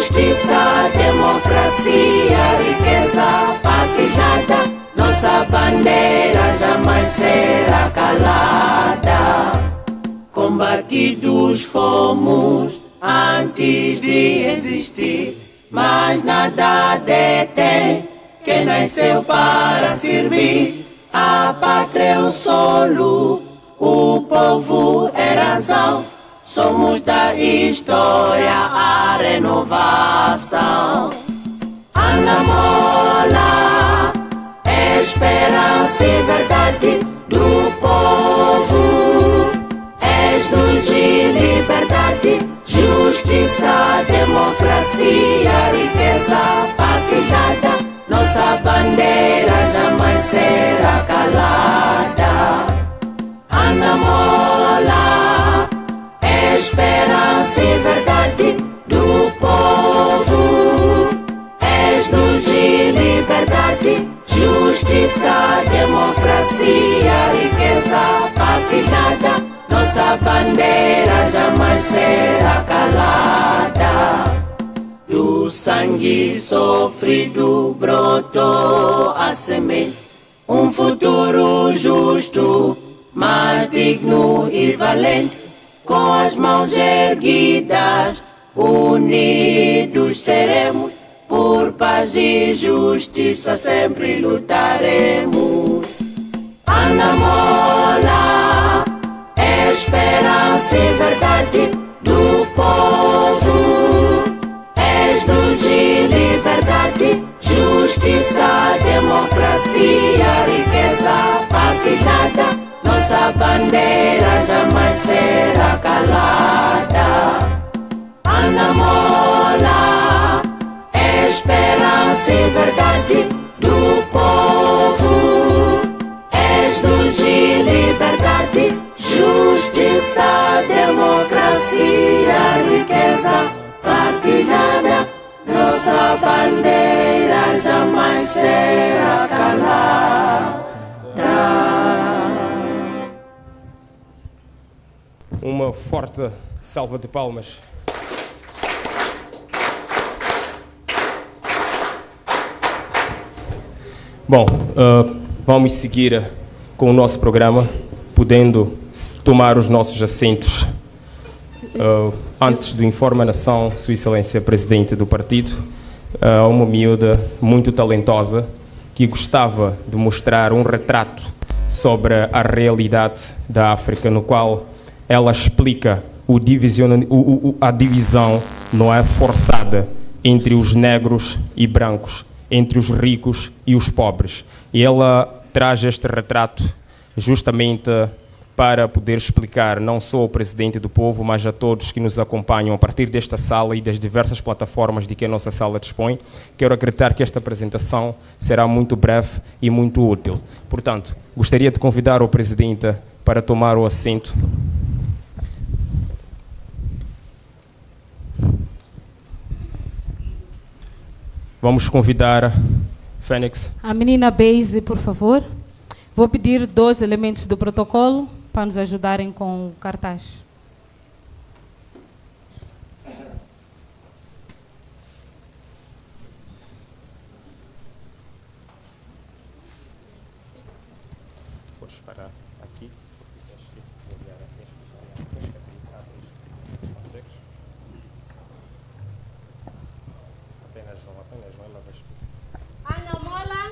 justiça, democracia, riqueza partilhada. Nossa bandeira jamais será calada. Combatidos fomos antes de existir, mas nada detém quem nasceu para servir. A pátria é o solo, o povo é razão. Somos da história a renovação. Ana Mola, esperança e verdade do povo. És luz e liberdade, justiça, democracia, riqueza partilhada. Nossa bandeira jamais será calada. Ana Mola, esperança e verdade do povo. És luz e liberdade, justiça, democracia, riqueza partilhada. Nossa bandeira jamais será calada. Do sangue sofrido brotou a semente, um futuro justo, mais digno e valente. Com as mãos erguidas, unidos seremos, por paz e justiça sempre lutaremos. Ana Mola, esperança e verdade do povo. És luz e liberdade, justiça, democracia, riqueza partilhada. Nossa bandeira jamais será calada. Ana Mola, esperança e verdade do povo. És luz e liberdade, justiça, democracia, riqueza partilhada. Nossa bandeira jamais será calada. Uma forte salva de palmas. Bom, vamos seguir com o nosso programa, podendo tomar os nossos assentos. Antes do Informe à Nação, Sua Excelência Presidente do Partido, uma miúda muito talentosa que gostava de mostrar um retrato sobre a realidade da África, no qual ela explica a divisão, não é, forçada entre os negros e brancos, entre os ricos e os pobres. E ela traz este retrato justamente para poder explicar não só ao Presidente do Povo, mas a todos que nos acompanham a partir desta sala e das diversas plataformas de que a nossa sala dispõe. Quero acreditar que esta apresentação será muito breve e muito útil. Portanto, gostaria de convidar o Presidente para tomar o assento. Vamos convidar Fênix. A menina Beise, por favor. Vou pedir 2 elementos do protocolo para nos ajudarem com o cartaz. Podes parar aqui. Apenas não, ela vai explicar. Ana Mola.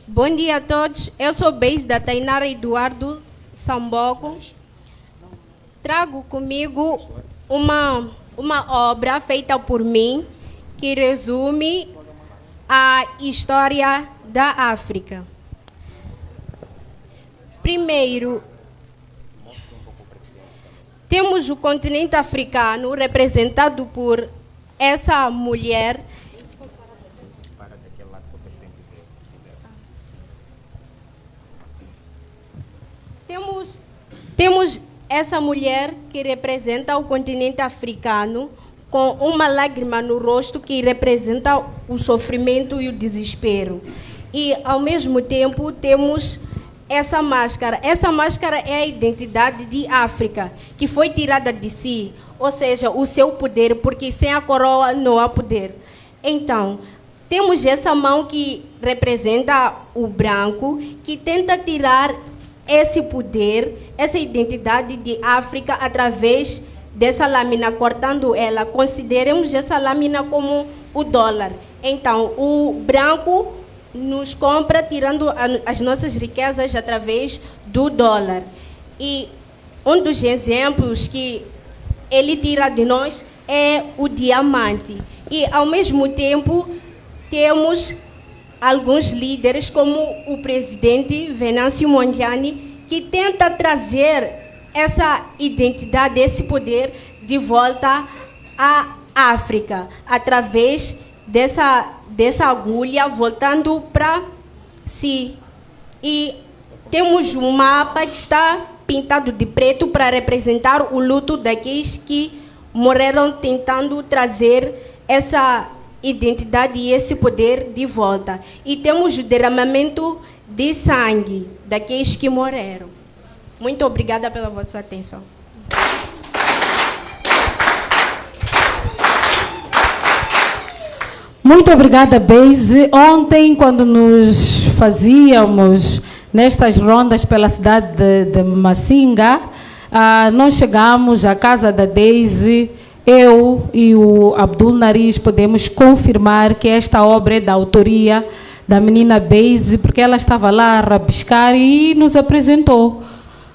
Bom dia a todos, eu sou Beise da Tainara Eduardo Samboco. Trago comigo uma obra feita por mim que resume a história da África. Primeiro, temos o continente africano representado por essa mulher. Temos essa mulher que representa o continente africano com uma lágrima no rosto que representa o sofrimento e o desespero. E, ao mesmo tempo, temos essa máscara. Essa máscara é a identidade de África, que foi tirada de si, ou seja, o seu poder, porque sem a coroa não há poder. Então, temos essa mão que representa o branco, que tenta tirar esse poder, essa identidade de África através dessa lâmina, cortando ela. Consideremos essa lâmina como o dólar. Então, o branco nos compra tirando as nossas riquezas através do dólar. E um dos exemplos que ele tira de nós é o diamante. E, ao mesmo tempo, temos alguns líderes, como o presidente Venâncio Mondlane, que tenta trazer essa identidade, esse poder de volta à África, através dessa agulha voltando para si. E temos um mapa que está pintado de preto para representar o luto daqueles que morreram tentando trazer essa identidade e esse poder de volta. E temos o derramamento de sangue daqueles que morreram. Muito obrigada pela vossa atenção. Muito obrigada, Beise. Ontem, quando nos fazíamos nestas rondas pela cidade de Massinga, nós chegamos à casa da Deise. Eu e o Abdul Nariz podemos confirmar que esta obra é da autoria da menina Beise, porque ela estava lá a rabiscar e nos apresentou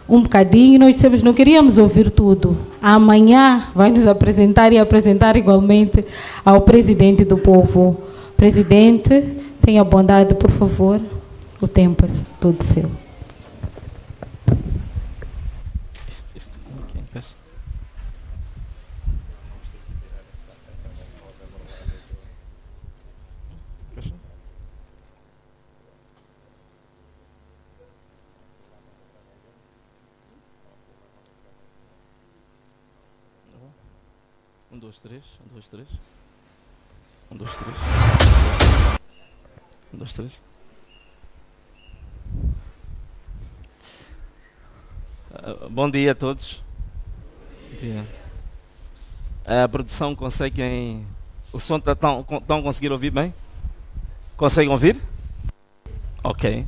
um bocadinho. Nós dissemos, não queríamos ouvir tudo. Amanhã vai nos apresentar e apresentar igualmente ao presidente do povo. Presidente, tenha bondade, por favor. O tempo é todo seu. Um, dois, três. Um, dois, três. Um, dois, três. Um, dois, três. Bom dia a todos. Bom dia. A produção consegue... O som estão conseguindo ouvir bem? Conseguem ouvir? Ok.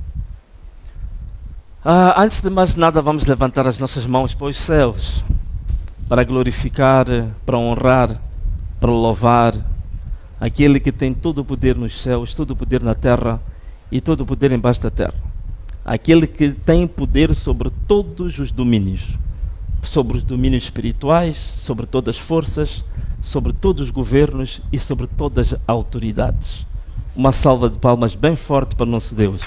Antes de mais nada, vamos levantar as nossas mãos para os céus, para glorificar, para honrar, para louvar aquele que tem todo o poder nos céus, todo o poder na terra e todo o poder embaixo da terra. Aquele que tem poder sobre todos os domínios, sobre os domínios espirituais, sobre todas as forças, sobre todos os governos e sobre todas as autoridades. Uma salva de palmas bem forte para o nosso Deus.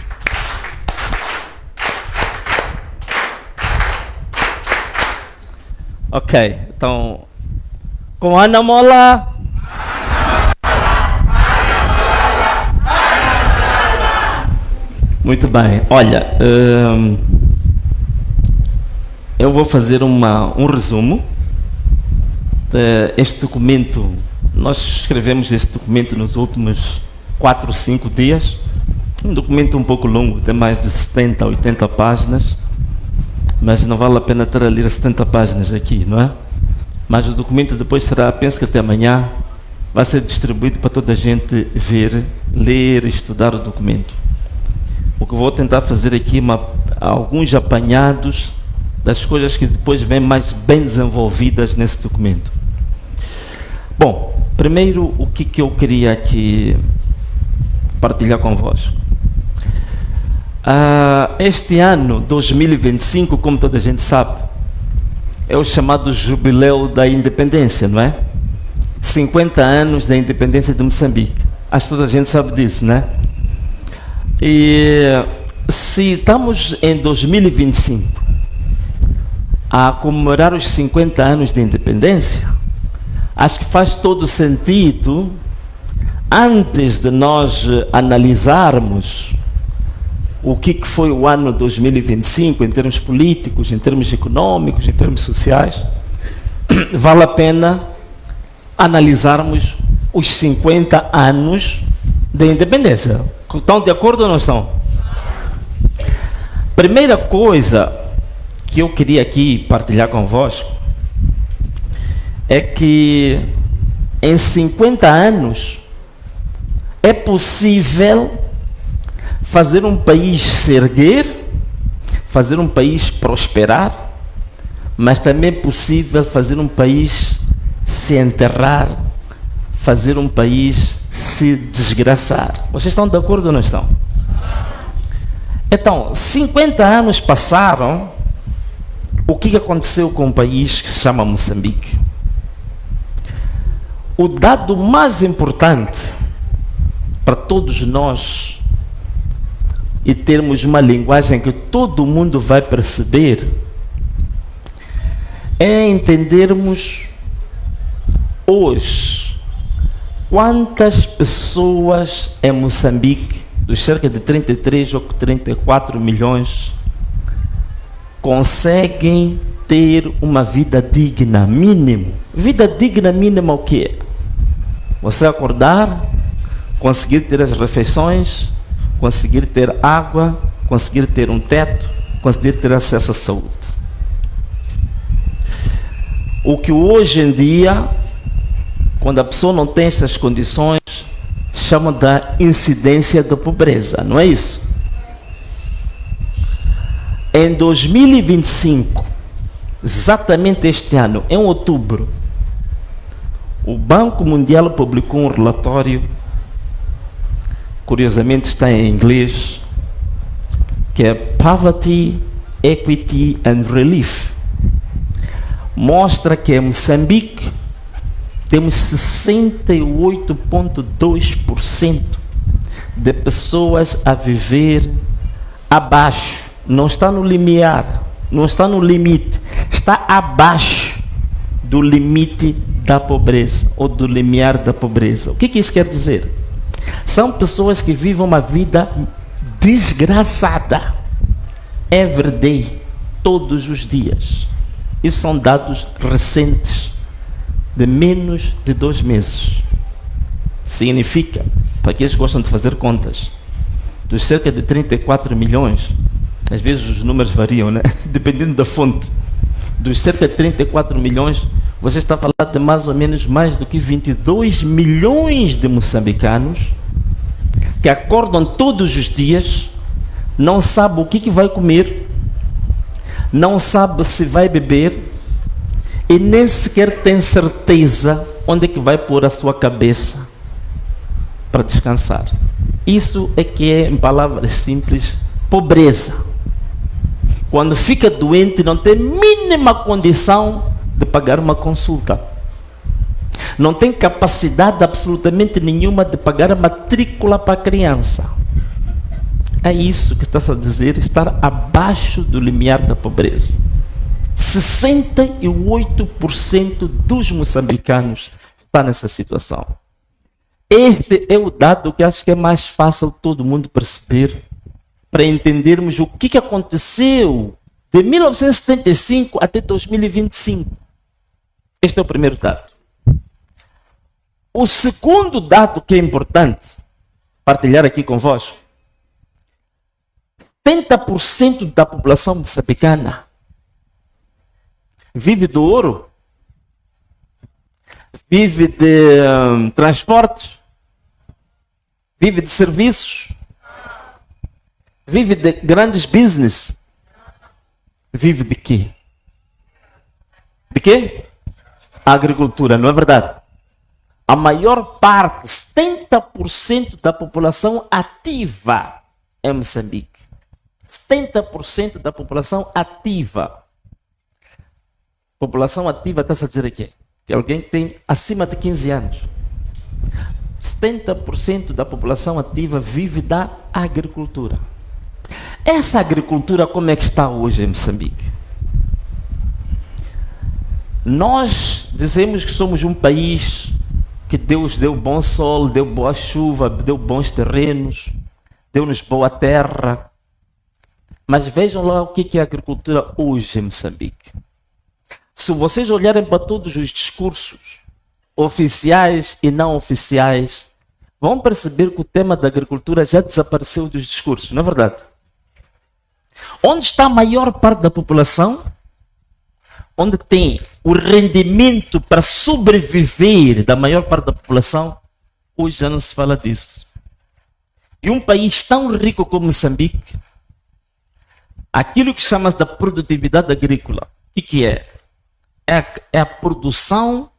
Ok, então, com Ana Mola. Muito bem, olha, eu vou fazer um resumo deste documento. Nós escrevemos este documento nos últimos 4 ou 5 dias, um documento um pouco longo, tem mais de 70, 80 páginas, mas não vale a pena estar a ler 70 páginas aqui, não é? Mas o documento depois será, penso que até amanhã, vai ser distribuído para toda a gente ver, ler e estudar o documento. O que eu vou tentar fazer aqui alguns apanhados das coisas que depois vêm mais bem desenvolvidas nesse documento. Bom, primeiro o que eu queria aqui partilhar convosco. Este ano, 2025, como toda a gente sabe, é o chamado Jubileu da Independência, não é? 50 anos da independência de Moçambique. Acho que toda a gente sabe disso, não é? E se estamos em 2025 a comemorar os 50 anos de independência, acho que faz todo sentido, antes de nós analisarmos o que foi o ano 2025 em termos políticos, em termos econômicos, em termos sociais, vale a pena analisarmos os 50 anos de independência. Estão de acordo ou não estão? Primeira coisa que eu queria aqui partilhar convosco é que em 50 anos é possível fazer um país se erguer, fazer um país prosperar, mas também é possível fazer um país se enterrar, fazer um país se desgraçar. Vocês estão de acordo ou não estão? Então, 50 anos passaram, o que aconteceu com um país que se chama Moçambique? O dado mais importante para todos nós e termos uma linguagem que todo mundo vai perceber é entendermos hoje quantas pessoas em Moçambique, dos cerca de 33 ou 34 milhões, conseguem ter uma vida digna, mínimo. Vida digna mínima o quê? Você acordar, conseguir ter as refeições, conseguir ter água, conseguir ter um teto, conseguir ter acesso à saúde. O que hoje em dia, quando a pessoa não tem essas condições, chama da incidência da pobreza, não é isso? Em 2025, exatamente este ano, em outubro, o Banco Mundial publicou um relatório, curiosamente está em inglês, que é Poverty, Equity and Relief. Mostra que em Moçambique temos 68,2% de pessoas a viver abaixo. Não está no limiar, não está no limite, está abaixo do limite da pobreza ou do limiar da pobreza. O que isso quer dizer? São pessoas que vivem uma vida desgraçada, every day, todos os dias. Isso são dados recentes, de menos de 2 meses. Significa, para aqueles que gostam de fazer contas, dos cerca de 34 milhões, às vezes os números variam, né? Dependendo da fonte, dos cerca de 34 milhões, você está a falar de mais ou menos mais do que 22 milhões de moçambicanos que acordam todos os dias, não sabe o que vai comer, não sabe se vai beber e nem sequer tem certeza onde é que vai pôr a sua cabeça para descansar. Isso é que é, em palavras simples, pobreza. Quando fica doente, não tem mínima condição de pagar uma consulta. Não tem capacidade absolutamente nenhuma de pagar a matrícula para a criança. É isso que está a dizer, estar abaixo do limiar da pobreza. 68% dos moçambicanos estão nessa situação. Este é o dado que acho que é mais fácil todo mundo perceber, para entendermos o que aconteceu de 1975 até 2025. Este é o primeiro dado. O segundo dado que é importante partilhar aqui convosco: 70% da população moçambicana vive do ouro, vive de transportes, vive de serviços, vive de grandes business. Vive de quê? De quê? Agricultura, não é verdade? A maior parte, 70% da população ativa em Moçambique. 70% da população ativa. População ativa está a dizer aqui que alguém tem acima de 15 anos. 70% da população ativa vive da agricultura. Essa agricultura como é que está hoje em Moçambique? Nós dizemos que somos um país que Deus deu bom sol, deu boa chuva, deu bons terrenos, deu-nos boa terra. Mas vejam lá o que é a agricultura hoje em Moçambique. Se vocês olharem para todos os discursos, oficiais e não oficiais, vão perceber que o tema da agricultura já desapareceu dos discursos, não é verdade? Onde está a maior parte da população? Onde tem o rendimento para sobreviver da maior parte da população, hoje já não se fala disso. E um país tão rico como Moçambique, aquilo que chama-se da produtividade agrícola, o que é? É a produção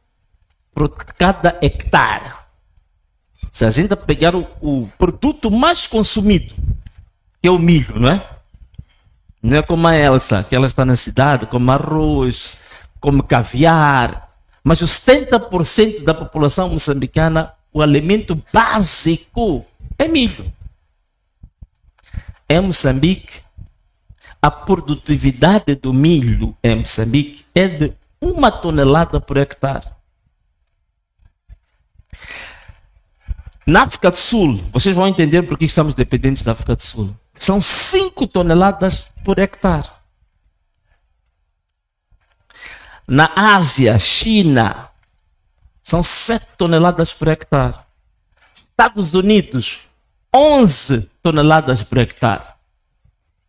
por cada hectare. Se a gente pegar o produto mais consumido, que é o milho, não é? Não é como a Elsa, que ela está na cidade, come arroz, come caviar. Mas os 70% da população moçambicana, o alimento básico é milho. Em Moçambique, a produtividade do milho em Moçambique é de 1 tonelada por hectare. Na África do Sul, vocês vão entender por que estamos dependentes da África do Sul. São 5 toneladas por hectare. Na Ásia, China, são 7 toneladas por hectare. Estados Unidos, 11 toneladas por hectare.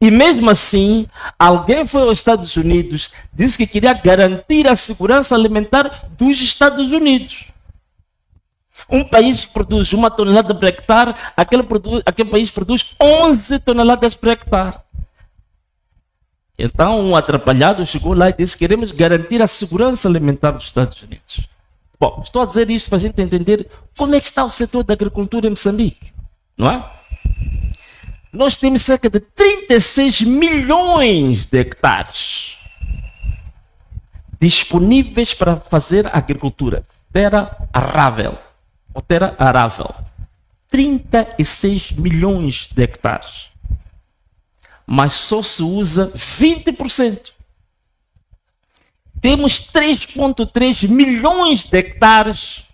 E mesmo assim, alguém foi aos Estados Unidos, disse que queria garantir a segurança alimentar dos Estados Unidos. Um país que produz 1 tonelada por hectare, aquele país produz 11 toneladas por hectare. Então, um atrapalhado chegou lá e disse: queremos garantir a segurança alimentar dos Estados Unidos. Bom, estou a dizer isto para a gente entender como é que está o setor da agricultura em Moçambique, não é? Nós temos cerca de 36 milhões de hectares disponíveis para fazer agricultura, terra arável. 36 milhões de hectares. Mas só se usa 20%. Temos 3,3 milhões de hectares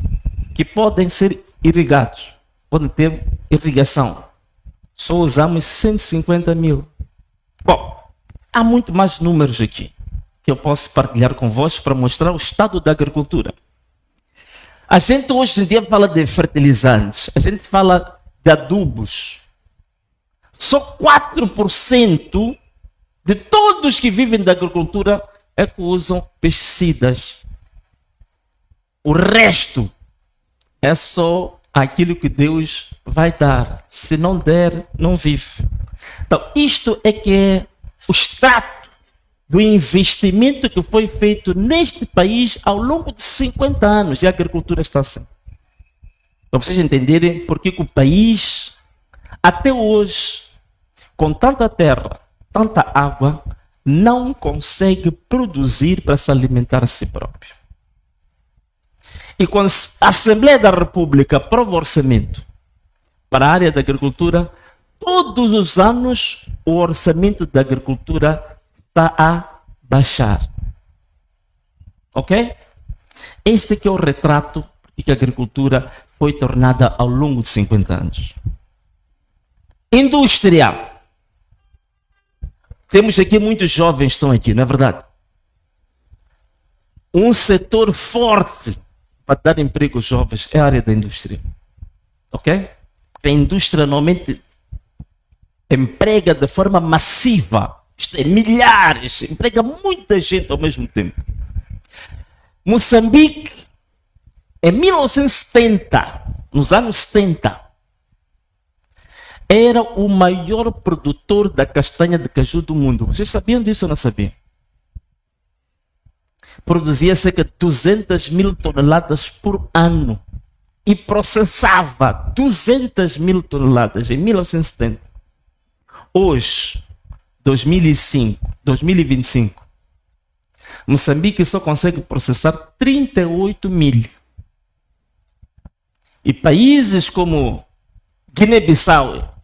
que podem ser irrigados, podem ter irrigação. Só usamos 150 mil. Bom, há muito mais números aqui que eu posso partilhar convosco para mostrar o estado da agricultura. A gente hoje em dia fala de fertilizantes, a gente fala de adubos. Só 4% de todos que vivem da agricultura é que usam pesticidas. O resto é só aquilo que Deus vai dar. Se não der, não vive. Então, isto é que é o extrato do investimento que foi feito neste país ao longo de 50 anos. E a agricultura está assim. Para vocês entenderem por que o país, até hoje, com tanta terra, tanta água, não consegue produzir para se alimentar a si próprio. E quando a Assembleia da República aprova o orçamento para a área da agricultura, todos os anos o orçamento da agricultura está a baixar. Ok? Este aqui é o retrato de que a agricultura foi tornada ao longo de 50 anos. Indústria. Temos aqui muitos jovens que estão aqui, não é verdade? Um setor forte para dar emprego aos jovens é a área da indústria. Ok? A indústria normalmente emprega de forma massiva. Isto é, milhares, emprega muita gente ao mesmo tempo. Moçambique, em 1970, nos anos 70, era o maior produtor da castanha de caju do mundo. Vocês sabiam disso ou não sabiam? Produzia cerca de 200 mil toneladas por ano e processava 200 mil toneladas em 1970. Hoje, 2025, Moçambique só consegue processar 38 mil. E países como Guiné-Bissau,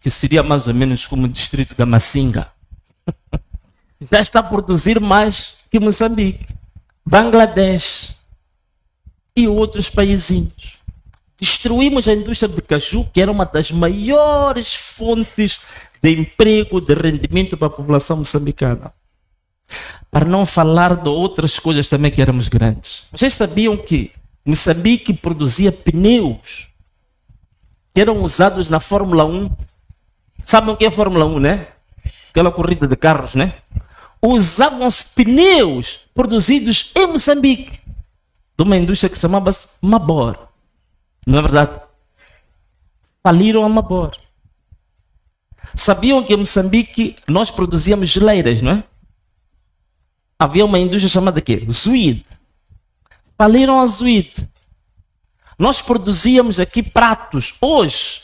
que seria mais ou menos como o distrito da Macinga, já está a produzir mais que Moçambique, Bangladesh e outros paísinhos. Destruímos a indústria de caju, que era uma das maiores fontes de emprego, de rendimento para a população moçambicana. Para não falar de outras coisas também que éramos grandes. Vocês sabiam que Moçambique produzia pneus que eram usados na Fórmula 1? Sabem o que é a Fórmula 1, né? aquela corrida de carros, né? Usavam-se pneus produzidos em Moçambique, de uma indústria que se chamava-se Mabor. Não é verdade? Faliram a Mabor. Sabiam que em Moçambique nós produzíamos geleiras, não é? Havia uma indústria chamada quê? Zuid. Faliram a Zuid. Nós produzíamos aqui pratos. Hoje,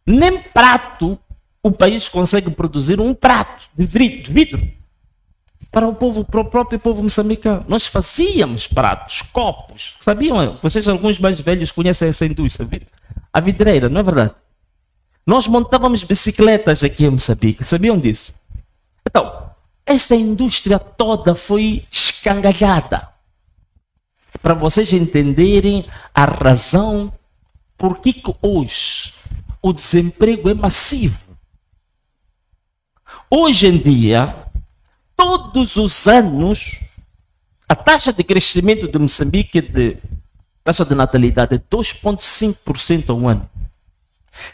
nem prato o país consegue produzir, um prato de vidro para o povo, para o próprio povo moçambicano. Nós fazíamos pratos, copos. Sabiam? Vocês, alguns mais velhos, conhecem essa indústria, a vidreira, não é verdade? Nós montávamos bicicletas aqui em Moçambique. Sabiam disso? Então, esta indústria toda foi escangalhada. Para vocês entenderem a razão por que hoje o desemprego é massivo. Hoje em dia, todos os anos, a taxa de crescimento de Moçambique, taxa de natalidade, é 2,5% ao ano.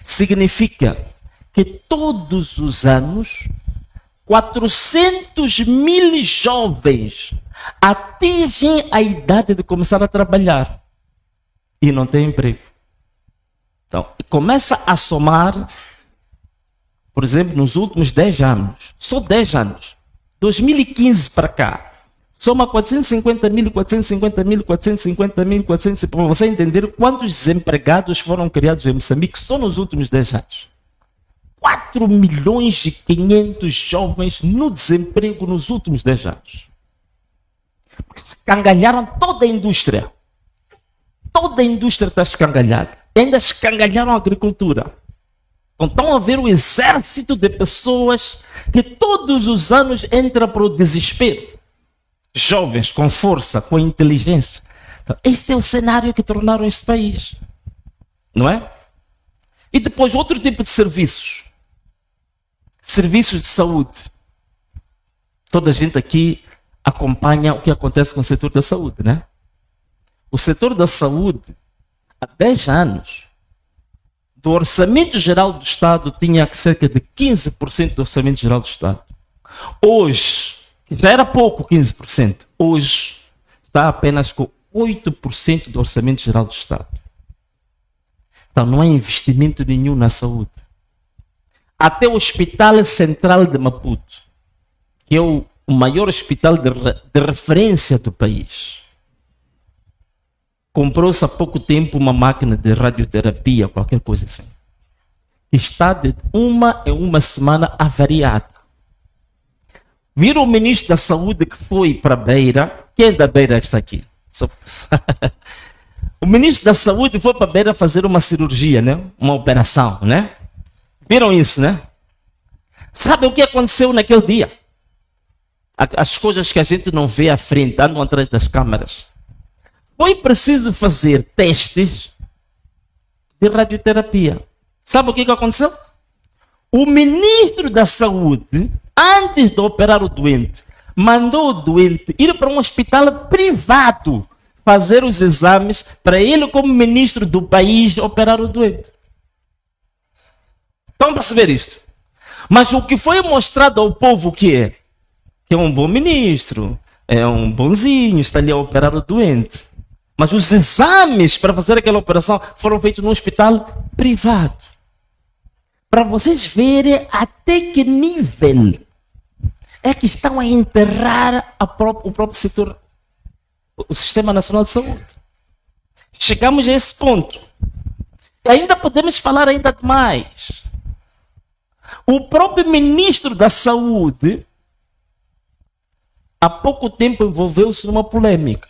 Significa que todos os anos 400 mil jovens atingem a idade de começar a trabalhar e não têm emprego. Então, começa a somar, por exemplo, nos últimos 10 anos, só 10 anos, 2015 para cá, soma 450 mil, 450 mil, 450 mil, 450 mil, para você entender quantos desempregados foram criados em Moçambique só nos últimos 10 anos. 4 milhões e 500 jovens no desemprego nos últimos 10 anos. Escangalharam toda a indústria. Toda a indústria está escangalhada. Ainda escangalharam a agricultura. Então estão a ver o exército de pessoas que todos os anos entra para o desespero. Jovens com força, com inteligência. Então, este é o cenário que tornaram este país. Não é? E depois outro tipo de serviços. Serviços de saúde. Toda a gente aqui acompanha o que acontece com o setor da saúde, né? O setor da saúde, há 10 anos, do orçamento geral do Estado, tinha cerca de 15% do orçamento geral do Estado. Hoje, já era pouco 15%, hoje está apenas com 8% do orçamento geral do Estado. Então não há investimento nenhum na saúde. Até o Hospital Central de Maputo, que é o maior hospital de referência do país, comprou-se há pouco tempo uma máquina de radioterapia, qualquer coisa assim. Está de uma em uma semana avariada. Viram o ministro da Saúde que foi para a Beira? Quem é da Beira está aqui? O ministro da Saúde foi para a Beira fazer uma cirurgia, né? Uma operação, né? Viram isso, né? Sabe o que aconteceu naquele dia? As coisas que a gente não vê à frente, andam atrás das câmaras. Foi preciso fazer testes de radioterapia. Sabe o que aconteceu? O ministro da Saúde, antes de operar o doente, mandou o doente ir para um hospital privado fazer os exames para ele, como ministro do país, operar o doente. Estão a perceber isto? Mas o que foi mostrado ao povo que é um bom ministro, é um bonzinho, está ali a operar o doente. Mas os exames para fazer aquela operação foram feitos num hospital privado. Para vocês verem até que nível é que estão a enterrar o próprio setor, o Sistema Nacional de Saúde. Chegamos a esse ponto. E ainda podemos falar ainda mais. O próprio ministro da Saúde, há pouco tempo, envolveu-se numa polêmica.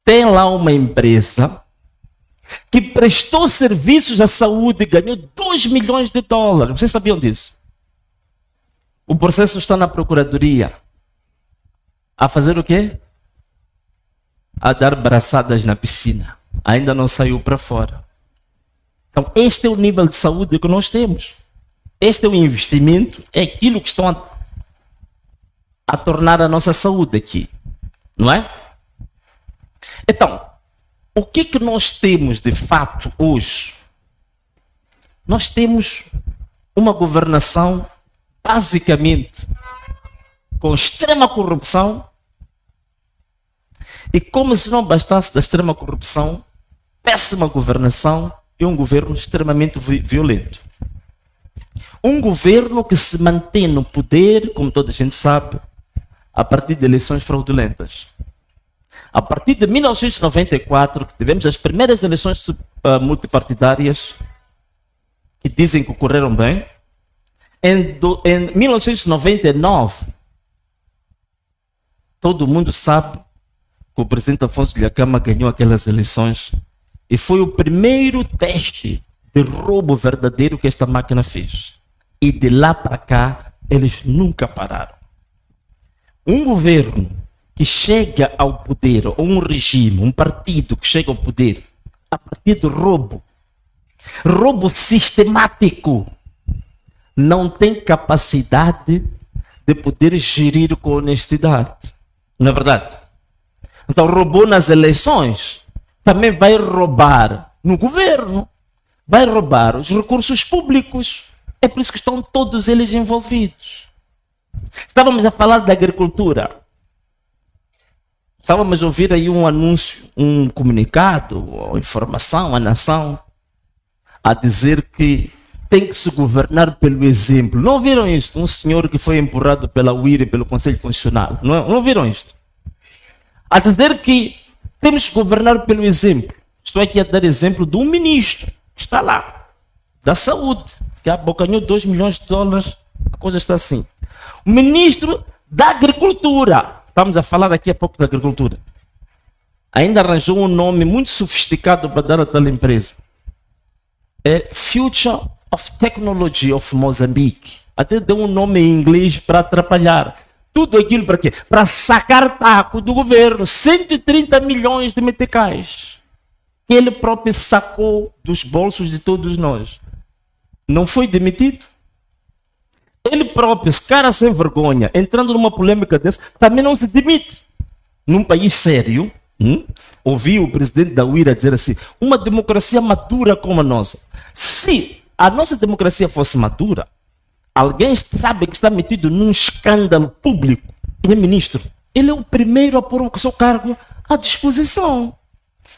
Tem lá uma empresa que prestou serviços à saúde e ganhou 2 milhões de dólares. Vocês sabiam disso? O processo está na Procuradoria. A fazer o quê? A dar braçadas na piscina. Ainda não saiu para fora. Então, este é o nível de saúde que nós temos. Este é o investimento, é aquilo que estão a tornar a nossa saúde aqui. Não é? Então, o que nós temos de fato hoje? Nós temos uma governação basicamente com extrema corrupção, e como se não bastasse da extrema corrupção, péssima governação e um governo extremamente violento. Um governo que se mantém no poder, como toda a gente sabe, a partir de eleições fraudulentas. A partir de 1994, que tivemos as primeiras eleições multipartidárias, que dizem que ocorreram bem, em 1999, todo mundo sabe que o presidente Afonso Dhlakama ganhou aquelas eleições e foi o primeiro teste de roubo verdadeiro que esta máquina fez. E de lá para cá, eles nunca pararam. Um governo que chega ao poder, ou um regime, um partido que chega ao poder, a partir do roubo sistemático, não tem capacidade de poder gerir com honestidade. Não é verdade? Então, roubou nas eleições, também vai roubar no governo, vai roubar os recursos públicos. É por isso que estão todos eles envolvidos. Estávamos a falar da agricultura. Estávamos a ouvir aí um anúncio, um comunicado, ou informação à nação, a dizer que tem que se governar pelo exemplo. Não viram isto? Um senhor que foi empurrado pela UIR e pelo Conselho Constitucional. Não viram isto? A dizer que temos que governar pelo exemplo. Estou aqui a dar exemplo de um ministro que está lá, da saúde, que abocanhou 2 milhões de dólares. A coisa está assim. O ministro da agricultura. Estamos a falar aqui há pouco da agricultura. Ainda arranjou um nome muito sofisticado para dar a tal empresa. É Future of Technology of Mozambique. Até deu um nome em inglês para atrapalhar. Tudo aquilo para quê? Para sacar taco do governo. 130 milhões de meticais. Que ele próprio sacou dos bolsos de todos nós. Não foi demitido? Ele próprio, esse cara sem vergonha, entrando numa polêmica dessa, também não se demite. Num país sério, ouvi o presidente da UIRA dizer assim, uma democracia madura como a nossa. Se a nossa democracia fosse madura, alguém sabe que está metido num escândalo público, ele é ministro. Ele é o primeiro a pôr o seu cargo à disposição.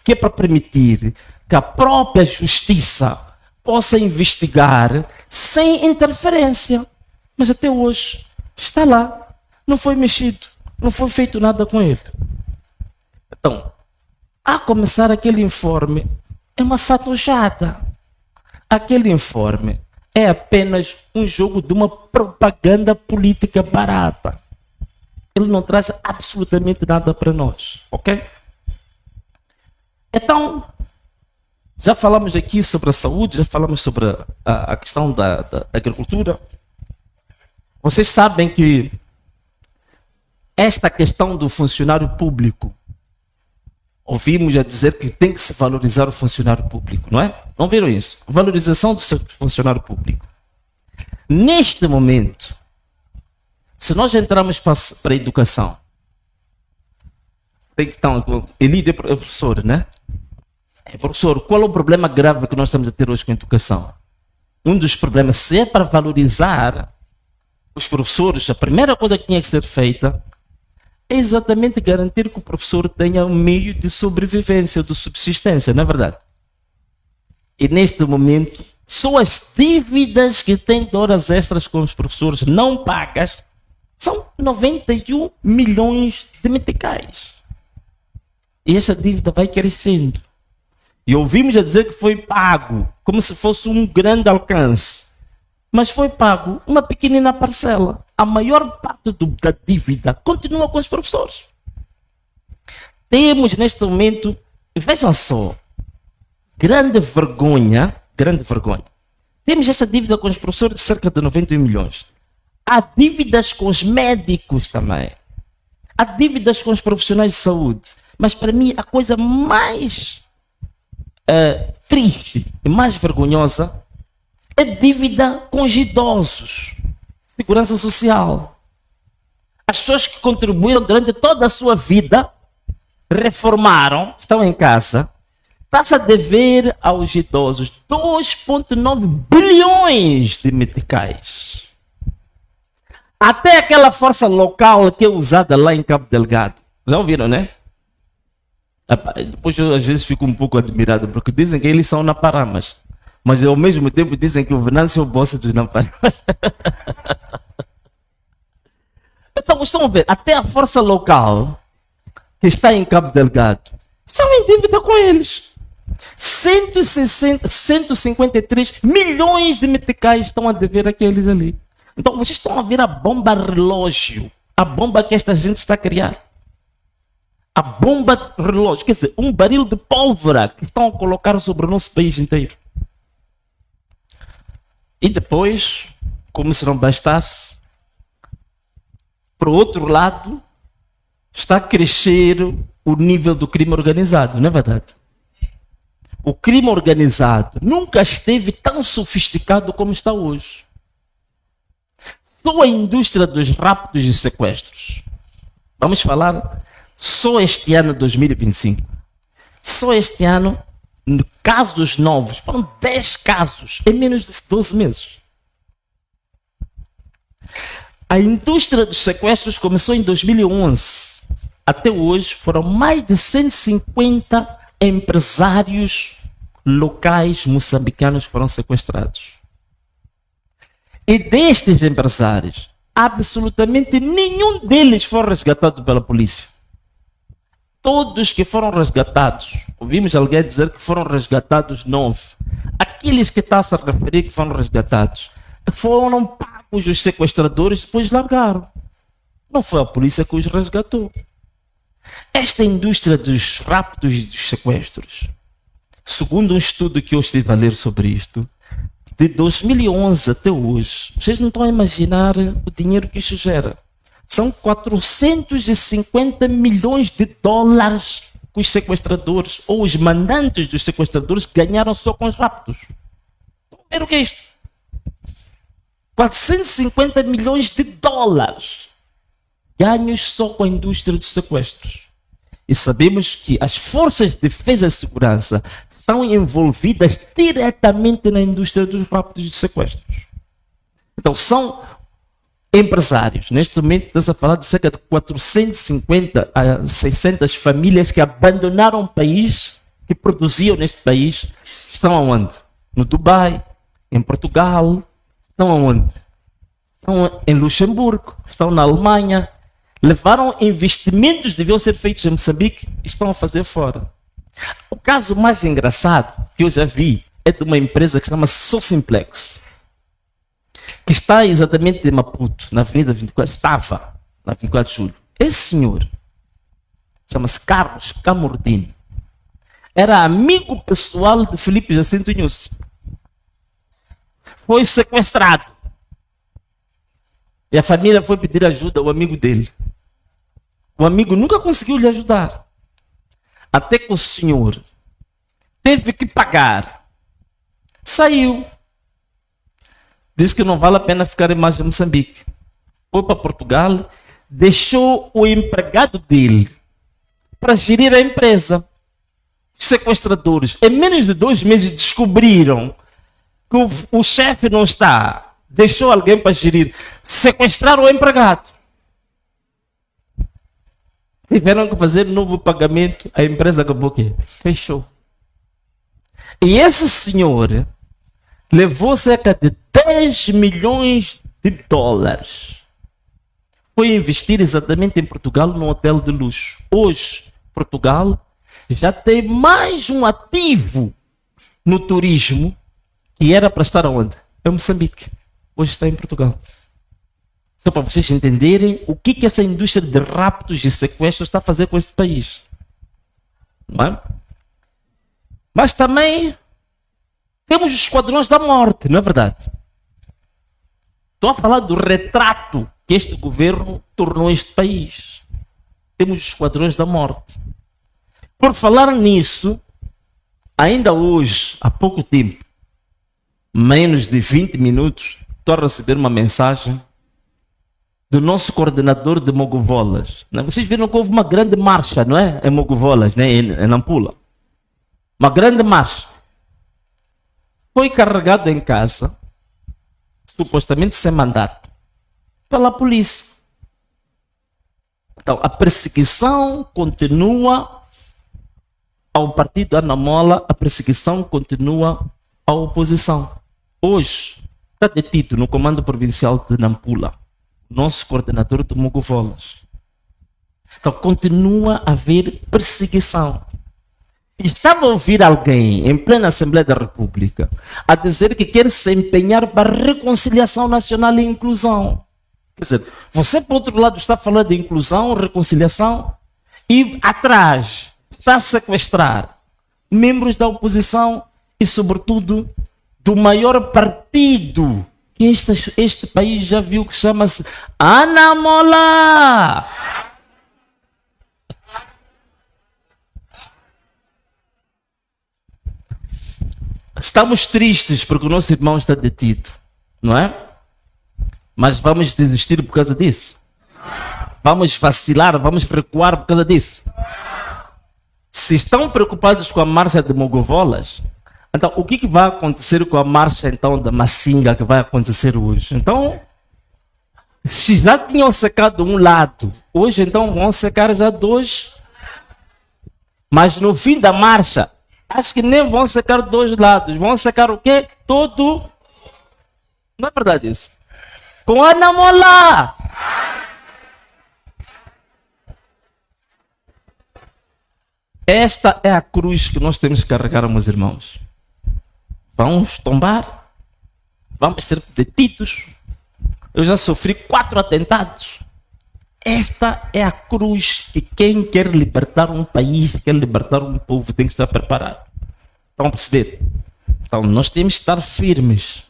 Que é para permitir que a própria justiça possa investigar sem interferência. Mas até hoje está lá, não foi mexido, não foi feito nada com ele. Então, a começar aquele informe é uma fatojada. Aquele informe é apenas um jogo de uma propaganda política barata. Ele não traz absolutamente nada para nós, ok? Então, já falamos aqui sobre a saúde, já falamos sobre a questão da agricultura. Vocês sabem que esta questão do funcionário público, ouvimos a dizer que tem que se valorizar o funcionário público, não é? Não viram isso? Valorização do funcionário público. Neste momento, se nós entrarmos para a educação, então, ele é professor, né? Professor, qual é o problema grave que nós estamos a ter hoje com a educação? Um dos problemas, se é para valorizar os professores, a primeira coisa que tinha que ser feita é exatamente garantir que o professor tenha um meio de sobrevivência, de subsistência, não é verdade? E neste momento, só as dívidas que têm de horas extras com os professores não pagas são 91 milhões de meticais. E essa dívida vai crescendo. E ouvimos a dizer que foi pago, como se fosse um grande alcance. Mas foi pago uma pequenina parcela. A maior parte da dívida continua com os professores. Temos neste momento, vejam só, grande vergonha. Temos essa dívida com os professores de cerca de 91 milhões. Há dívidas com os médicos também. Há dívidas com os profissionais de saúde. Mas para mim a coisa mais triste e mais vergonhosa é dívida com os idosos. Segurança social. As pessoas que contribuíram durante toda a sua vida, reformaram, estão em casa, está-se a dever aos idosos 2,9 bilhões de meticais. Até aquela força local que é usada lá em Cabo Delgado. Já ouviram, né? Depois eu às vezes fico um pouco admirado, porque dizem que eles são Naparamas, mas ao mesmo tempo dizem que o Venâncio é o boss dos Naparamas. Então, estão a ver, até a força local que está em Cabo Delgado estão em dívida com eles. 153 milhões de meticais estão a dever aqueles ali. Então, vocês estão a ver a bomba relógio, a bomba que esta gente está a criar. A bomba relógio, quer dizer, um baril de pólvora que estão a colocar sobre o nosso país inteiro. E depois, como se não bastasse, por outro lado, está a crescer o nível do crime organizado, não é verdade? O crime organizado nunca esteve tão sofisticado como está hoje. Só a indústria dos raptos e sequestros. Vamos falar só este ano 2025. Só este ano, casos novos, foram 10 casos em menos de 12 meses. A indústria dos sequestros começou em 2011. Até hoje foram mais de 150 empresários locais moçambicanos que foram sequestrados. E destes empresários, absolutamente nenhum deles foi resgatado pela polícia. Todos que foram resgatados, ouvimos alguém dizer que foram resgatados 9. Aqueles que está-se a referir que foram resgatados, foram pagos os sequestradores e depois largaram. Não foi a polícia que os resgatou. Esta indústria dos raptos e dos sequestros, segundo um estudo que eu estive a ler sobre isto, de 2011 até hoje, vocês não estão a imaginar o dinheiro que isso gera. São 450 milhões de dólares que os sequestradores ou os mandantes dos sequestradores ganharam só com os raptos. Vamos ver o que é isto? 450 milhões de dólares ganhos só com a indústria dos sequestros. E sabemos que as forças de defesa e segurança estão envolvidas diretamente na indústria dos raptos e sequestros. Então, são empresários. Neste momento, estamos a falar de cerca de 450 a 600 famílias que abandonaram o país, que produziam neste país. Estão aonde? No Dubai, em Portugal. Estão aonde? Estão em Luxemburgo, estão na Alemanha. Levaram investimentos que deviam ser feitos em Moçambique e estão a fazer fora. O caso mais engraçado que eu já vi é de uma empresa que chama-se Socimplex, que está exatamente em Maputo, na Avenida 24, estava na 24 de Julho. Esse senhor chama-se Carlos Camordino. Era amigo pessoal de Filipe Jacinto Inhosse. Foi sequestrado. E a família foi pedir ajuda ao amigo dele. O amigo nunca conseguiu lhe ajudar. Até que o senhor teve que pagar. Saiu. Disse que não vale a pena ficar mais em Moçambique. Foi para Portugal, deixou o empregado dele para gerir a empresa. Sequestradores, em menos de 2 meses, descobriram que o chefe não está. Deixou alguém para gerir. Sequestraram o empregado. Tiveram que fazer novo pagamento. A empresa acabou o quê? Fechou. E esse senhor levou cerca de 10 milhões de dólares. Foi investir exatamente em Portugal, num hotel de luxo. Hoje, Portugal já tem mais um ativo no turismo que era para estar onde? Em Moçambique. Hoje está em Portugal. Só para vocês entenderem o que essa indústria de raptos e sequestros está a fazer com esse país. Não é? Mas também temos os esquadrões da morte, não é verdade? Estou a falar do retrato que este governo tornou este país. Temos os esquadrões da morte. Por falar nisso, ainda hoje, há pouco tempo, menos de 20 minutos, estou a receber uma mensagem do nosso coordenador de Mogovolas. Vocês viram que houve uma grande marcha, não é? Em Mogovolas, né? Em Nampula. Uma grande marcha. Foi carregado em casa, supostamente sem mandato. pela polícia. Então, a perseguição continua ao partido Anamola, a perseguição continua à oposição. Hoje, está detido no comando provincial de Nampula, nosso coordenador de Mogovolas. Então, continua a haver perseguição. Estava a ouvir alguém em plena Assembleia da República a dizer que quer se empenhar para a reconciliação nacional e inclusão. Quer dizer, você, por outro lado, está falando de inclusão, reconciliação, e atrás está a sequestrar membros da oposição e, sobretudo, do maior partido que este país já viu, que chama-se Anamola. Estamos tristes porque o nosso irmão está detido, não é? Mas vamos desistir por causa disso? Vamos vacilar, vamos recuar por causa disso? Se estão preocupados com a marcha de Mogovolas, então o que vai acontecer com a marcha então da Masinga que vai acontecer hoje? Então, se já tinham secado um lado, hoje então vão secar já dois. Mas no fim da marcha, acho que nem vão secar dois lados. Vão secar o quê? Todo. Não é verdade isso? Com a Anamola. Esta é a cruz que nós temos que carregar, meus irmãos. Vamos tombar. Vamos ser detidos. Eu já sofri 4 atentados. Esta é a cruz que quem quer libertar um país, quer libertar um povo, tem que estar preparado. Estão a perceber? Então nós temos que estar firmes.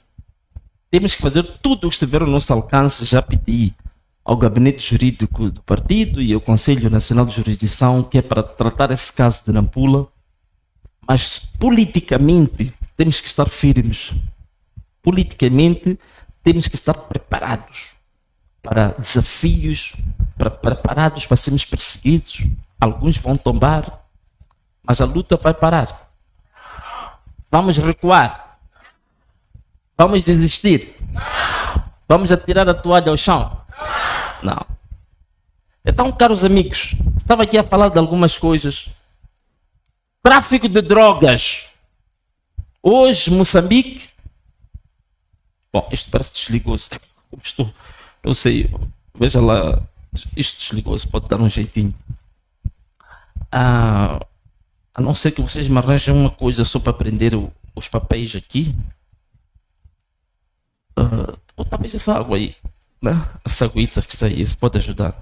Temos que fazer tudo o que estiver ao nosso alcance. Já pedi ao gabinete jurídico do partido e ao Conselho Nacional de Jurisdição, que é para tratar esse caso de Nampula. Mas politicamente temos que estar firmes. Politicamente temos que estar preparados para desafios, preparados para sermos perseguidos. Alguns vão tombar, mas a luta vai parar. Vamos recuar? Vamos desistir? Vamos atirar a toalha ao chão? Não. Então, caros amigos, estava aqui a falar de algumas coisas. Tráfico de drogas. Hoje, Moçambique. Bom, isto parece que desligou-se. Estou, não sei, veja lá. Isto desligou-se, pode dar um jeitinho. A não ser que vocês me arranjem uma coisa só para prender os papéis aqui. Ou talvez essa água aí, né? Essa aguita que está aí, isso pode ajudar.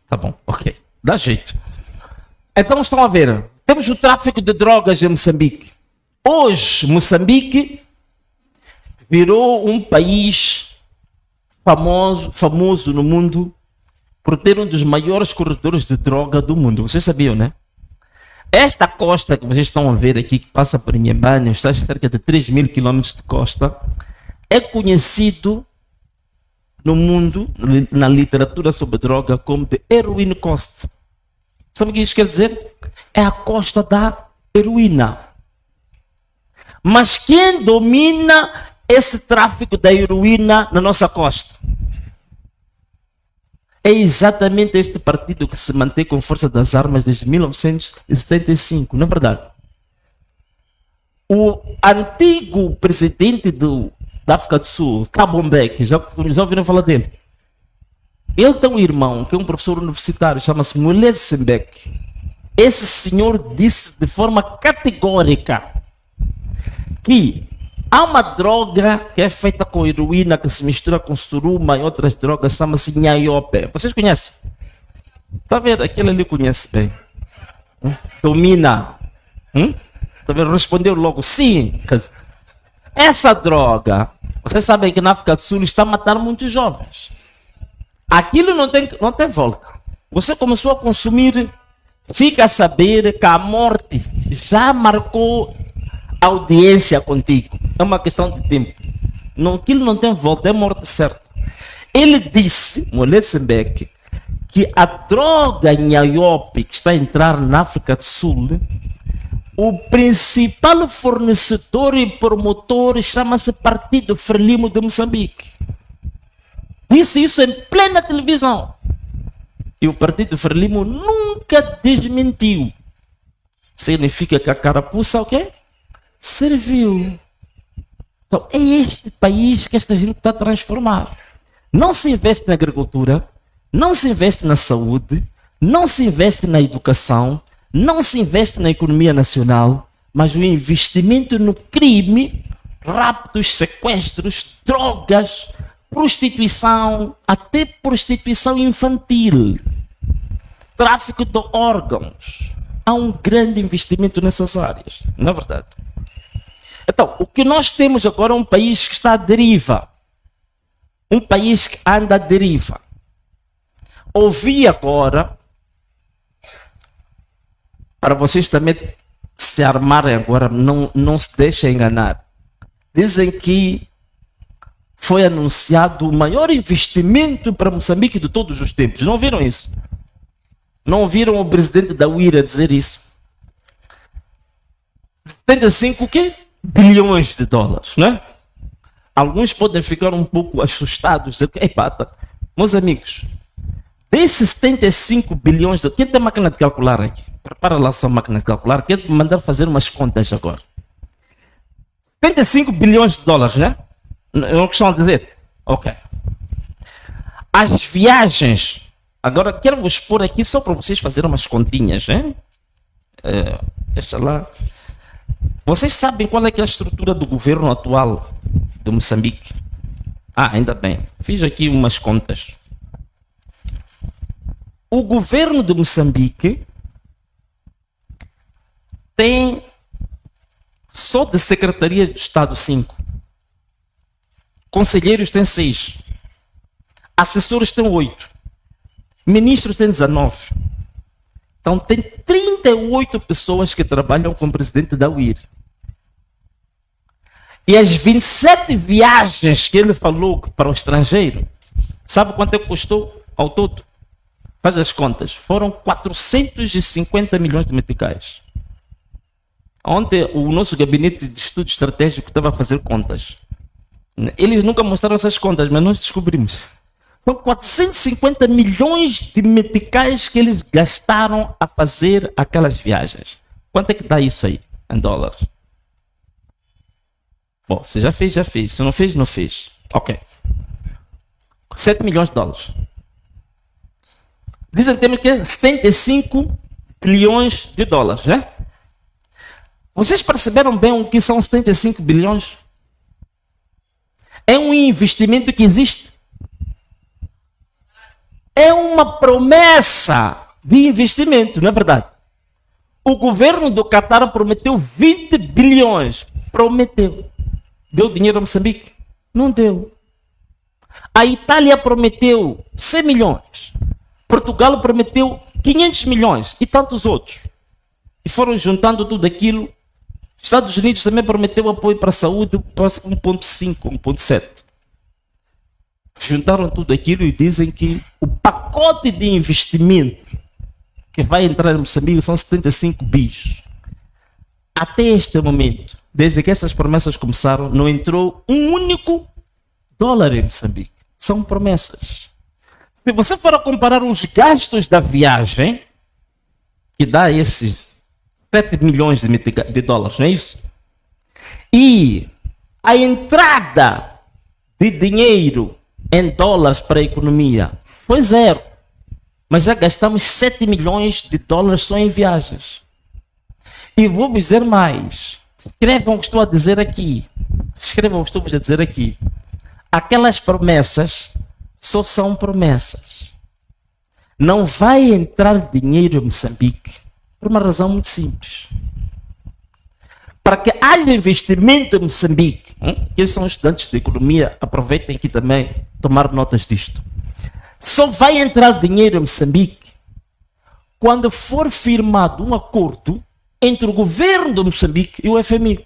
Tá bom, ok. Dá jeito. Então estão a ver, temos o tráfico de drogas em Moçambique. Hoje, Moçambique virou um país famoso no mundo por ter um dos maiores corredores de droga do mundo. Vocês sabiam, né? Esta costa que vocês estão a ver aqui, que passa por Inhambane, está a cerca de 3.000 quilômetros de costa, é conhecido no mundo, na literatura sobre droga, como The Heroin Coast. Sabe o que isso quer dizer? É a costa da heroína. Mas quem domina esse tráfico da heroína na nossa costa? É exatamente este partido que se mantém com força das armas desde 1975, não é verdade? O antigo presidente da África do Sul, Thabo Mbeki, já ouviram falar dele? Ele tem um irmão que é um professor universitário, chama-se Molefe Sembeki. Esse senhor disse de forma categórica que há uma droga que é feita com heroína, que se mistura com suruma e outras drogas, chama-se nhaiope. Vocês conhecem? Está a ver? Aquele ali conhece bem. Domina. Está a ver? Respondeu logo sim. Essa droga, vocês sabem que na África do Sul está a matar muitos jovens. Aquilo não tem volta. Você começou a consumir, fica a saber que a morte já marcou audiência contigo. É uma questão de tempo. Aquilo não tem volta, é morte certa. Ele disse, Molefe Sembeki, que a droga nhaiope que está a entrar na África do Sul O principal fornecedor e promotor chama-se Partido Frelimo de Moçambique. Disse isso em plena televisão. E o Partido Frelimo nunca desmentiu. Significa que a carapuça o quê? Serviu. Então é este país que esta gente está a transformar. Não se investe na agricultura, não se investe na saúde, não se investe na educação, não se investe na economia nacional, mas o investimento no crime, raptos, sequestros, drogas, prostituição, até prostituição infantil, tráfico de órgãos. Há um grande investimento nessas áreas, não é verdade? Então, o que nós temos agora é um país que está à deriva. Um país que anda à deriva. Ouvi agora, para vocês também se armarem agora, não se deixem enganar. Dizem que foi anunciado o maior investimento para Moçambique de todos os tempos. Não viram isso? Não ouviram o presidente da UIRA dizer isso? 75 o quê? Bilhões de dólares, não é? Alguns podem ficar um pouco assustados, dizer, meus amigos, desses 75 bilhões de... Quem tem máquina de calcular aqui? Prepara lá a sua máquina de calcular, quero mandar fazer umas contas agora. 75 bilhões de dólares, né? É o que estão a dizer? Ok. As viagens, agora quero vos pôr aqui só para vocês fazerem umas continhas, né? Deixa lá. Vocês sabem qual é que é a estrutura do governo atual de Moçambique? Ainda bem. Fiz aqui umas contas. O governo de Moçambique tem só de Secretaria de Estado 5. Conselheiros tem 6. Assessores tem 8. Ministros tem 19. Então tem 38 pessoas que trabalham com o presidente da UIR. E as 27 viagens que ele falou para o estrangeiro, sabe quanto é que custou ao todo? Faz as contas. Foram 450 milhões de meticais. Ontem o nosso gabinete de estudo estratégico estava a fazer contas. Eles nunca mostraram essas contas, mas nós descobrimos. São 450 milhões de meticais que eles gastaram a fazer aquelas viagens. Quanto é que dá isso aí, em dólares? Bom, se já fez, já fez. Se não fez, não fez. Ok. 7 milhões de dólares. Dizem que temos que 75 bilhões de dólares, né? Vocês perceberam bem o que são 75 bilhões? É um investimento que existe. É uma promessa de investimento, não é verdade? O governo do Catar prometeu 20 bilhões. Prometeu. Deu dinheiro a Moçambique? Não deu. A Itália prometeu 100 milhões. Portugal prometeu 500 milhões. E tantos outros. E foram juntando tudo aquilo. Estados Unidos também prometeu apoio para a saúde, para 1,5, 1,7. Juntaram tudo aquilo e dizem que o pacote de investimento que vai entrar em Moçambique são 75 bis. Até este momento, desde que essas promessas começaram, não entrou um único dólar em Moçambique. São promessas. Se você for a comparar os gastos da viagem, que dá esses 7 milhões de dólares, não é isso? E a entrada de dinheiro em dólares para a economia foi 0. Mas já gastamos 7 milhões de dólares só em viagens. E vou dizer mais. Escrevam o que estou a dizer aqui. Escrevam o que estou a dizer aqui. Aquelas promessas só são promessas. Não vai entrar dinheiro em Moçambique por uma razão muito simples. Para que haja investimento em Moçambique, que são estudantes de economia, aproveitem aqui também tomar notas disto. Só vai entrar dinheiro em Moçambique quando for firmado um acordo entre o governo de Moçambique e o FMI.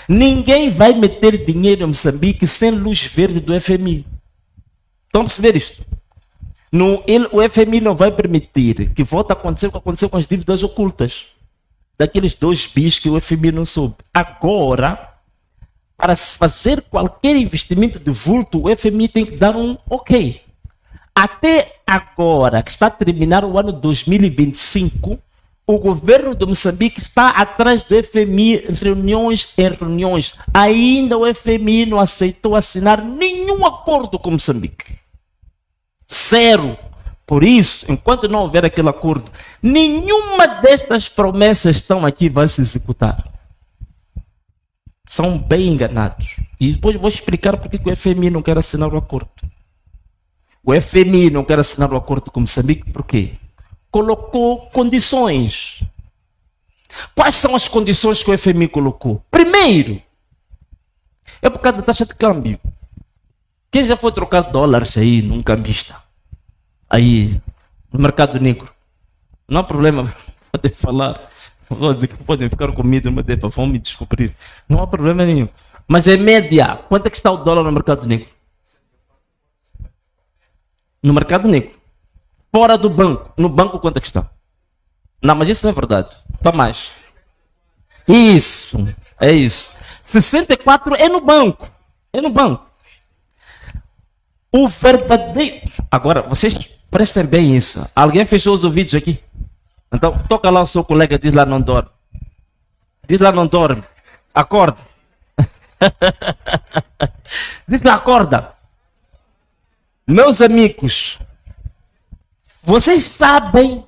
Ninguém vai meter dinheiro em Moçambique sem luz verde do FMI. Estão a perceber isto? O FMI não vai permitir que volte a acontecer o que aconteceu com as dívidas ocultas. daqueles 2 bis que o FMI não soube. Agora, para se fazer qualquer investimento de vulto, o FMI tem que dar um ok. Até agora, que está a terminar o ano 2025, o governo de Moçambique está atrás do FMI, reuniões em reuniões. Ainda o FMI não aceitou assinar nenhum acordo com Moçambique. 0. Por isso, enquanto não houver aquele acordo, nenhuma destas promessas estão aqui vai se executar. São bem enganados. E depois vou explicar porque que o FMI não quer assinar o acordo. O FMI não quer assinar o acordo com Moçambique por quê? Colocou condições. Quais são as condições que o FMI colocou? Primeiro, é por causa da taxa de câmbio. Quem já foi trocar dólares aí num cambista? Aí, no mercado negro? Não há problema, podem falar. Vou dizer que podem ficar comigo, mas vão me descobrir. Não há problema nenhum. Mas em média, quanto é que está o dólar no mercado negro? No mercado negro. Fora do banco. No banco quanto é que está? Não, mas isso não é verdade. Está mais. Isso. É isso. 64 é no banco. É no banco. O verdadeiro... Agora, vocês prestem bem isso. Alguém fechou os ouvidos aqui? Então, toca lá o seu colega, diz lá não dorme. Diz lá não dorme. Acorda. Diz lá, acorda. Meus amigos, vocês sabem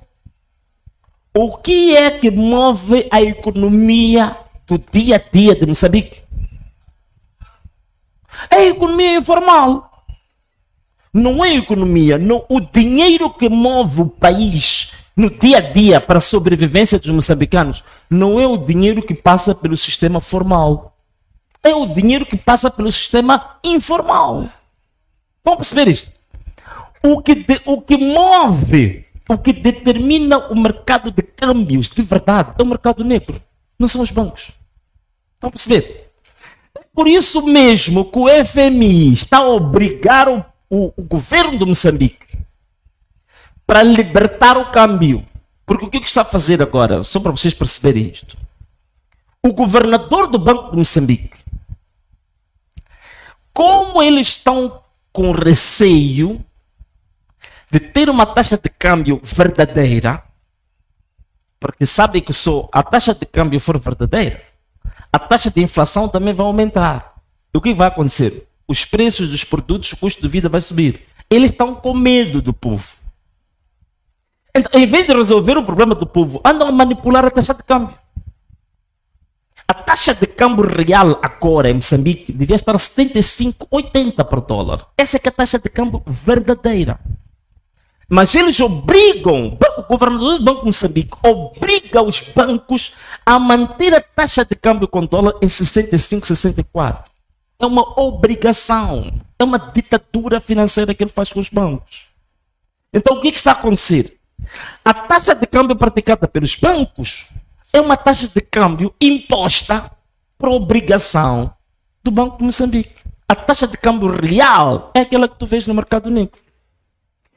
o que é que move a economia do dia a dia de Moçambique? É a economia informal. Não é economia, não. O dinheiro que move o país no dia a dia para a sobrevivência dos moçambicanos não é o dinheiro que passa pelo sistema formal. É o dinheiro que passa pelo sistema informal. Vamos perceber isto? O que move, o que determina o mercado de câmbios de verdade é o mercado negro, não são os bancos. Vamos perceber? É por isso mesmo que o FMI está a obrigar o governo de Moçambique para libertar o câmbio. Porque o que está a fazer agora? Só para vocês perceberem isto. O governador do Banco de Moçambique, como eles estão com receio de ter uma taxa de câmbio verdadeira, porque sabem que se a taxa de câmbio for verdadeira, a taxa de inflação também vai aumentar. E o que vai acontecer? Os preços dos produtos, o custo de vida vai subir. Eles estão com medo do povo. Então, em vez de resolver o problema do povo, andam a manipular a taxa de câmbio. A taxa de câmbio real agora em Moçambique devia estar a 75,80 por dólar. Essa é que é a taxa de câmbio verdadeira. Mas eles obrigam, o governador do Banco de Moçambique obriga os bancos a manter a taxa de câmbio com dólar em 65, 64. É uma obrigação, é uma ditadura financeira que ele faz com os bancos. Então o que está a acontecer? A taxa de câmbio praticada pelos bancos é uma taxa de câmbio imposta por obrigação do Banco de Moçambique. A taxa de câmbio real é aquela que tu vês no mercado negro.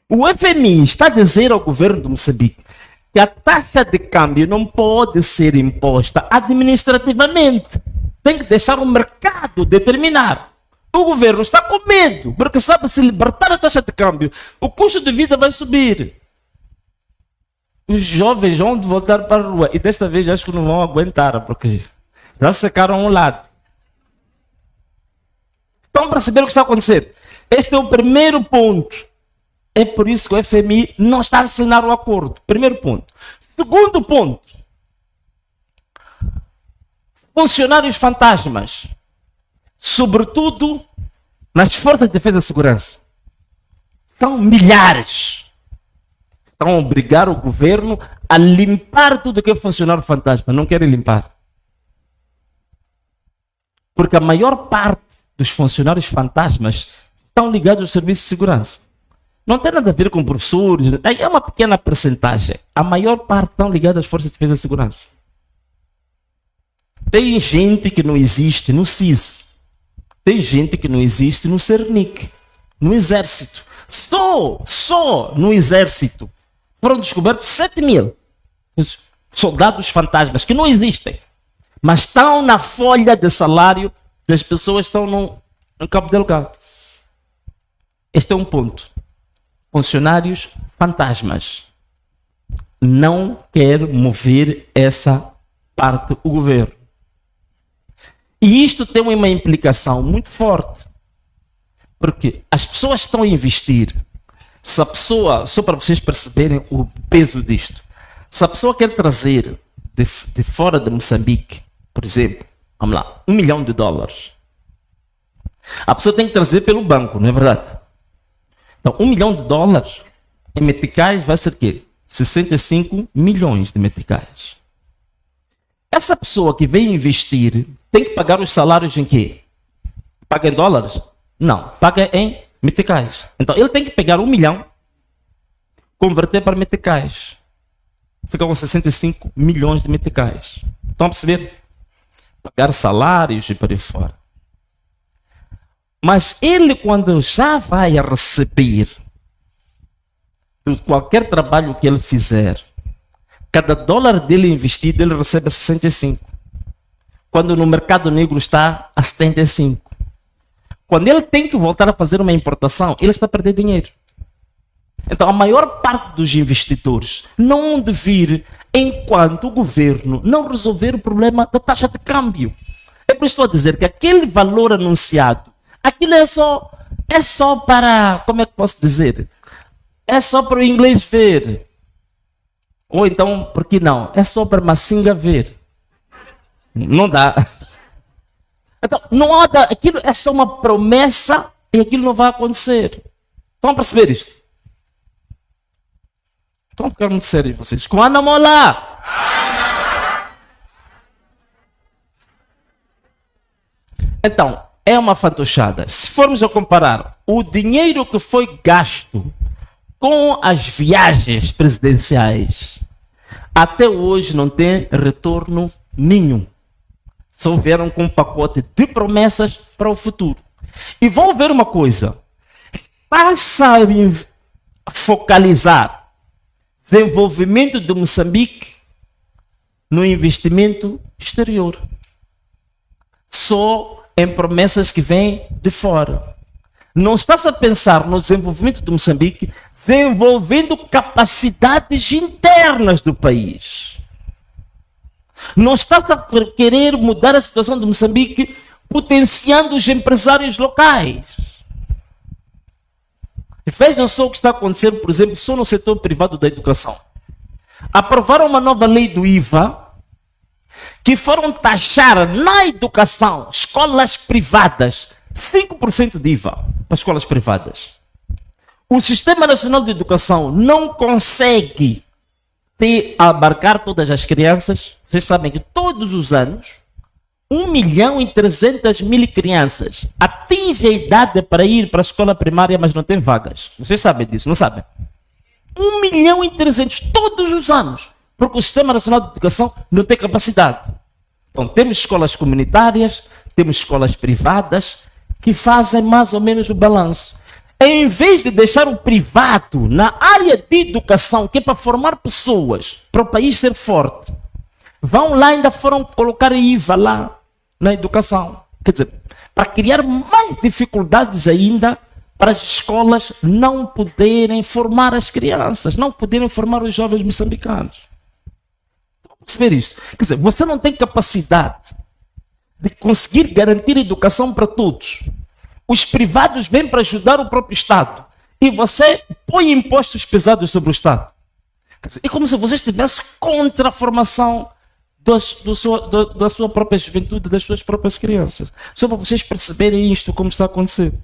O FMI está a dizer ao governo de Moçambique que a taxa de câmbio não pode ser imposta administrativamente. Tem que deixar o mercado determinar. O governo está com medo, porque sabe, se libertar a taxa de câmbio, o custo de vida vai subir. Os jovens vão voltar para a rua. E desta vez acho que não vão aguentar, porque já secaram um lado. Então, para saber o que está a acontecer, este é o primeiro ponto. É por isso que o FMI não está a assinar o acordo. Primeiro ponto. Segundo ponto. Funcionários fantasmas. Sobretudo nas forças de defesa e segurança. São milhares. Estão a obrigar o governo a limpar tudo que é funcionário fantasma. Não querem limpar. Porque a maior parte dos funcionários fantasmas estão ligados aos serviços de segurança. Não tem nada a ver com professores. É uma pequena percentagem. A maior parte estão ligados às forças de defesa e segurança. Tem gente que não existe no CIS. Tem gente que não existe no CERNIC. No Exército. Só no Exército foram descobertos 7 mil soldados fantasmas que não existem, mas estão na folha de salário das pessoas que estão no Cabo Delgado. Este é um ponto. Funcionários fantasmas. Não quer mover essa parte o governo. E isto tem uma implicação muito forte. Porque as pessoas estão a investir. Se a pessoa, só para vocês perceberem o peso disto, se a pessoa quer trazer de fora de Moçambique, por exemplo, vamos lá, $1 milhão, a pessoa tem que trazer pelo banco, não é verdade? Então, $1 milhão em meticais vai ser o quê? 65 milhões de meticais. Essa pessoa que vem investir tem que pagar os salários em quê? Paga em dólares? Não, paga em meticais. Então ele tem que pegar 1 milhão, converter para meticais. Fica com 65 milhões de meticais. Estão a perceber? Pagar salários e por aí fora. Mas ele, quando já vai a receber de qualquer trabalho que ele fizer, cada dólar dele investido, ele recebe 65. Quando no mercado negro está a 75. Quando ele tem que voltar a fazer uma importação, ele está a perder dinheiro. Então, a maior parte dos investidores não hão de vir enquanto o governo não resolver o problema da taxa de câmbio. É por isso que estou a dizer que aquele valor anunciado, aquilo é só para, como é que posso dizer? É só para o inglês ver. Ou então, por que não? É só para Massinga ver. Não dá. Então, não há aquilo é só uma promessa e aquilo não vai acontecer. Estão a perceber isto? Estão a ficar muito sérios vocês. Com Ana Mola! Então, é uma fantochada. Se formos a comparar o dinheiro que foi gasto com as viagens presidenciais, até hoje não tem retorno nenhum. Só vieram com um pacote de promessas para o futuro. E vão ver uma coisa. Passa a focalizar desenvolvimento de Moçambique no investimento exterior. Só em promessas que vêm de fora. Não está-se a pensar no desenvolvimento de Moçambique desenvolvendo capacidades internas do país. Não está-se a querer mudar a situação de Moçambique potenciando os empresários locais. Vejam só o que está acontecendo, por exemplo, só no setor privado da educação. Aprovaram uma nova lei do IVA que foram taxar na educação escolas privadas 5% de IVA para escolas privadas. O Sistema Nacional de Educação não consegue abarcar todas as crianças. Vocês sabem que todos os anos 1.300.000 crianças atingem a idade para ir para a escola primária, mas não tem vagas. Vocês sabem disso, não sabem? 1.300.000 todos os anos, porque o Sistema Nacional de Educação não tem capacidade. Então temos escolas comunitárias, temos escolas privadas que fazem mais ou menos o balanço. Em vez de deixar o privado na área de educação, que é para formar pessoas, para o país ser forte, vão lá, ainda foram colocar IVA lá na educação. Quer dizer, para criar mais dificuldades ainda para as escolas não poderem formar as crianças, não poderem formar os jovens moçambicanos. Vamos perceber isso. Quer dizer, você não tem capacidade de conseguir garantir educação para todos. Os privados vêm para ajudar o próprio Estado. E você põe impostos pesados sobre o Estado. Quer dizer, é como se você estivesse contra a formação da sua própria juventude, das suas próprias crianças. Só para vocês perceberem isto, como está acontecendo.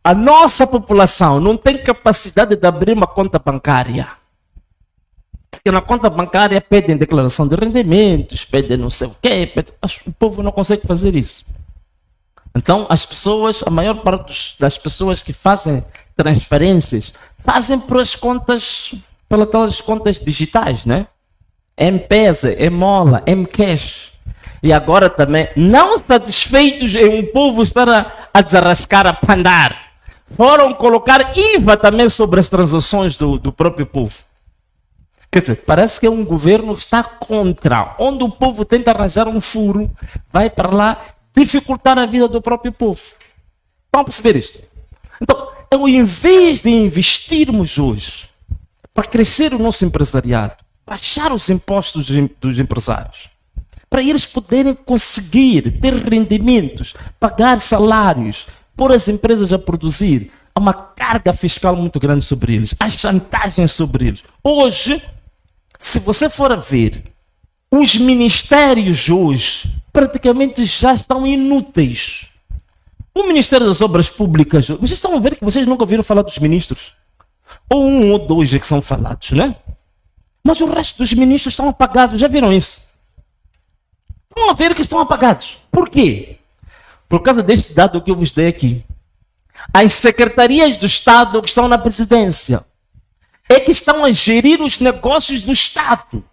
A nossa população não tem capacidade de abrir uma conta bancária. Porque na conta bancária pedem declaração de rendimentos, pedem não sei o quê. O povo não consegue fazer isso. Então, as pessoas, a maior parte das pessoas que fazem transferências, fazem pelas contas digitais, né? M-Pesa, M-Mola, M-Cash. E agora também, não satisfeitos em um povo estar a desarrascar, a pandar, foram colocar IVA também sobre as transações do próprio povo. Quer dizer, parece que é um governo que está contra, onde o povo tenta arranjar um furo, vai para lá dificultar a vida do próprio povo. Vamos perceber isto? Então, ao invés de investirmos hoje para crescer o nosso empresariado, baixar os impostos dos empresários, para eles poderem conseguir ter rendimentos, pagar salários, pôr as empresas a produzir, há uma carga fiscal muito grande sobre eles, há chantagens sobre eles. Hoje, se você for a ver, os ministérios hoje praticamente já estão inúteis. O Ministério das Obras Públicas, vocês estão a ver que vocês nunca ouviram falar dos ministros? Ou um ou dois é que são falados, né? Mas o resto dos ministros estão apagados, já viram isso? Estão a ver que estão apagados. Por quê? Por causa deste dado que eu vos dei aqui. As secretarias do Estado que estão na presidência é que estão a gerir os negócios do Estado.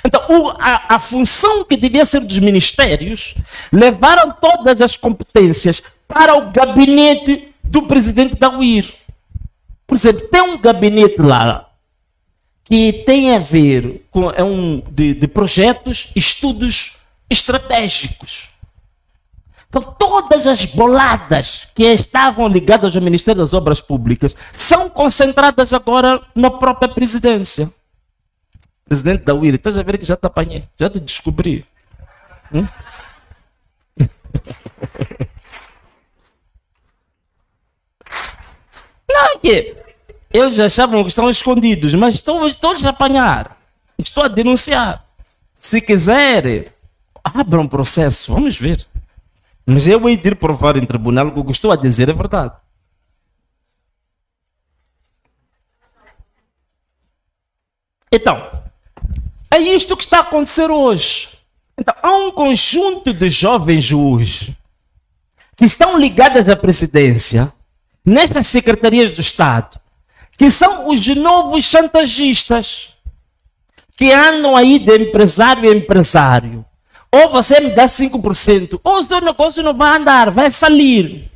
Então, a função que devia ser dos ministérios, levaram todas as competências para o gabinete do presidente da UIR. Por exemplo, tem um gabinete lá que tem a ver com de projetos, estudos estratégicos. Então, todas as boladas que estavam ligadas ao Ministério das Obras Públicas são concentradas agora na própria presidência. Presidente da UIR, estás a ver que já te apanhei, já te descobri. Não, é que eles achavam que estão escondidos, mas estou a apanhar. Estou a denunciar. Se quiserem, abram um processo, vamos ver. Mas eu hei de ir provar em tribunal que o que estou a dizer é verdade. Então, é isto que está a acontecer hoje. Então, há um conjunto de jovens hoje que estão ligadas à presidência, nestas secretarias do Estado, que são os novos chantagistas, que andam aí de empresário a empresário. Ou você me dá 5%, ou o seu negócio não vai andar, vai falir.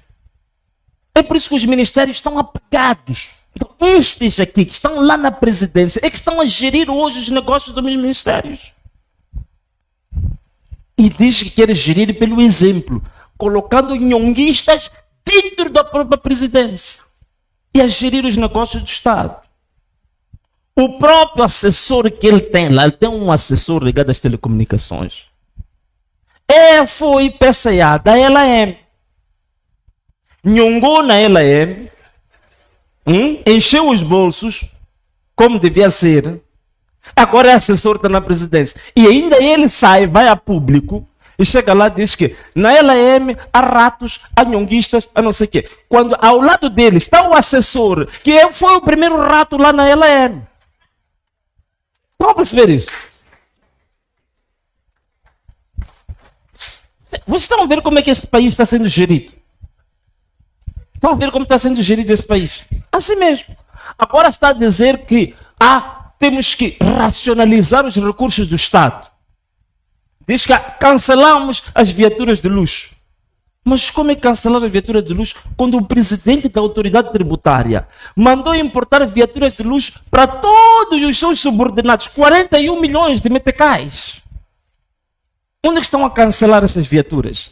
É por isso que os ministérios estão apagados. Então, estes aqui que estão lá na presidência é que estão a gerir hoje os negócios dos ministérios. E diz que quer gerir pelo exemplo, colocando nhonguistas dentro da própria presidência e a gerir os negócios do Estado. O próprio assessor que ele tem lá, ele tem um assessor ligado às telecomunicações. Foi PCA da LM. Nhongou na LM, encheu os bolsos, como devia ser. Agora é assessor, está na presidência. E ainda ele sai, vai a público e chega lá e diz que na LM há ratos, há nhonguistas, há não sei o quê. Quando ao lado dele está o assessor, que foi o primeiro rato lá na LM. Vamos perceber isso? Vocês estão a ver como é que esse país está sendo gerido? Estão a ver como está sendo gerido esse país? Assim mesmo. Agora está a dizer que temos que racionalizar os recursos do Estado. Diz que cancelamos as viaturas de luxo. Mas como é cancelar as viaturas de luxo quando o presidente da autoridade tributária mandou importar viaturas de luxo para todos os seus subordinados, 41 milhões de meticais? Onde estão a cancelar essas viaturas?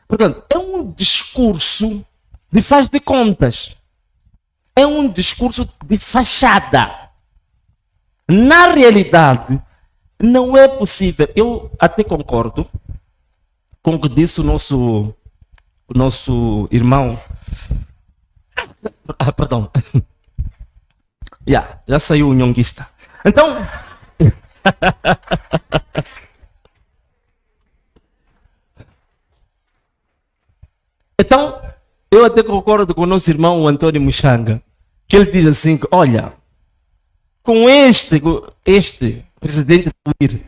Portanto, é um discurso de faz de contas. É um discurso de fachada. Na realidade, não é possível. Eu até concordo com o que disse o nosso irmão. Perdão. Já saiu o nhonguista. Então... Então, eu até concordo com o nosso irmão o Antônio Muxanga, que ele diz assim, que, olha, com este presidente do IR,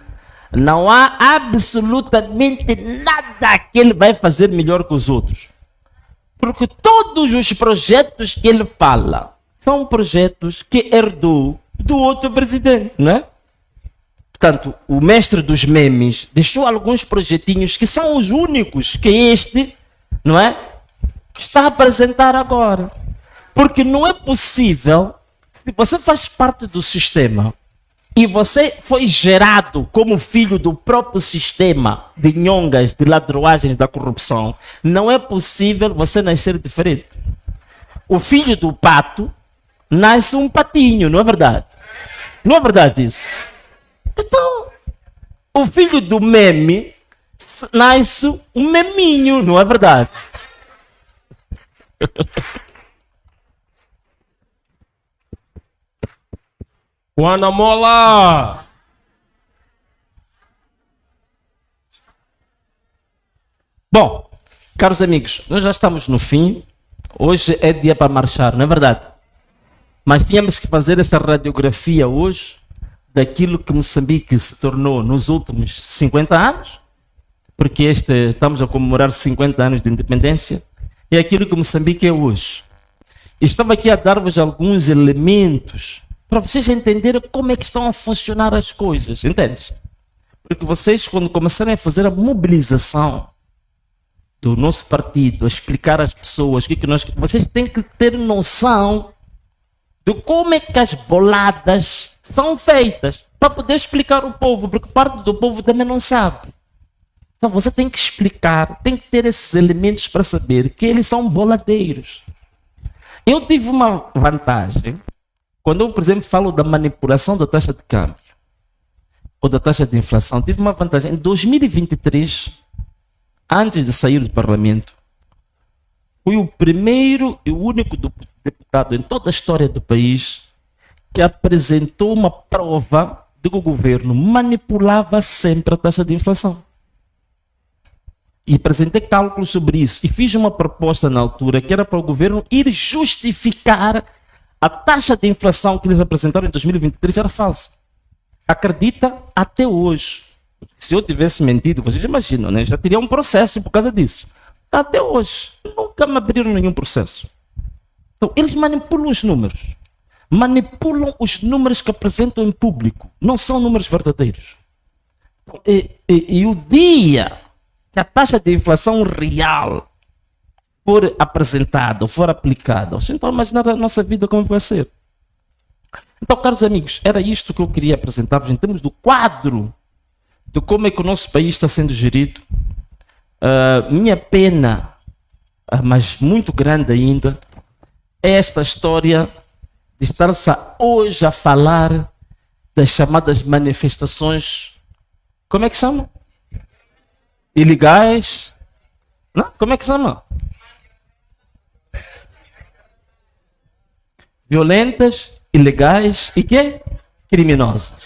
não há absolutamente nada que ele vai fazer melhor que os outros. Porque todos os projetos que ele fala são projetos que herdou do outro presidente, não é? Portanto, o mestre dos memes deixou alguns projetinhos que são os únicos que este, não é, está a apresentar agora. Porque não é possível, se você faz parte do sistema e você foi gerado como filho do próprio sistema de nhongas, de ladroagens, da corrupção, não é possível você nascer diferente. O filho do pato nasce um patinho, não é verdade? Não é verdade isso? Então, o filho do meme nasce um meminho, não é verdade? Guanamola! Bom, caros amigos, nós já estamos no fim. Hoje é dia para marchar, não é verdade? Mas tínhamos que fazer essa radiografia hoje daquilo que Moçambique se tornou nos últimos 50 anos, porque estamos a comemorar 50 anos de independência, e aquilo que Moçambique é hoje. E estava aqui a dar-vos alguns elementos para vocês entenderem como é que estão a funcionar as coisas, entendes? Porque vocês, quando começarem a fazer a mobilização do nosso partido, a explicar às pessoas o que nós... Vocês têm que ter noção de como é que as boladas são feitas, para poder explicar ao povo, porque parte do povo também não sabe. Então você tem que explicar, tem que ter esses elementos para saber que eles são boladeiros. Eu tive uma vantagem, quando eu, por exemplo, falo da manipulação da taxa de câmbio, ou da taxa de inflação, tive uma vantagem. Em 2023, antes de sair do Parlamento, fui o primeiro e o único deputado em toda a história do país que apresentou uma prova de que o governo manipulava sempre a taxa de inflação. E apresentei cálculos sobre isso. E fiz uma proposta na altura que era para o governo ir justificar a taxa de inflação que eles apresentaram em 2023 era falsa. Acredita até hoje. Se eu tivesse mentido, vocês imaginam, né? Já teria um processo por causa disso. Até hoje, nunca me abriram nenhum processo. Então, eles manipulam os números. Manipulam os números que apresentam em público. Não são números verdadeiros. E o dia que a taxa de inflação real for apresentada, for aplicada, vocês estão a imaginar a nossa vida como vai ser. Então, caros amigos, era isto que eu queria apresentar-vos em termos do quadro de como é que o nosso país está sendo gerido. Minha pena, mas muito grande ainda, é esta história de estar-se hoje a falar das chamadas manifestações, como é que chama? Ilegais? Não? Como é que chama? Violentas, ilegais e quê? Criminosas.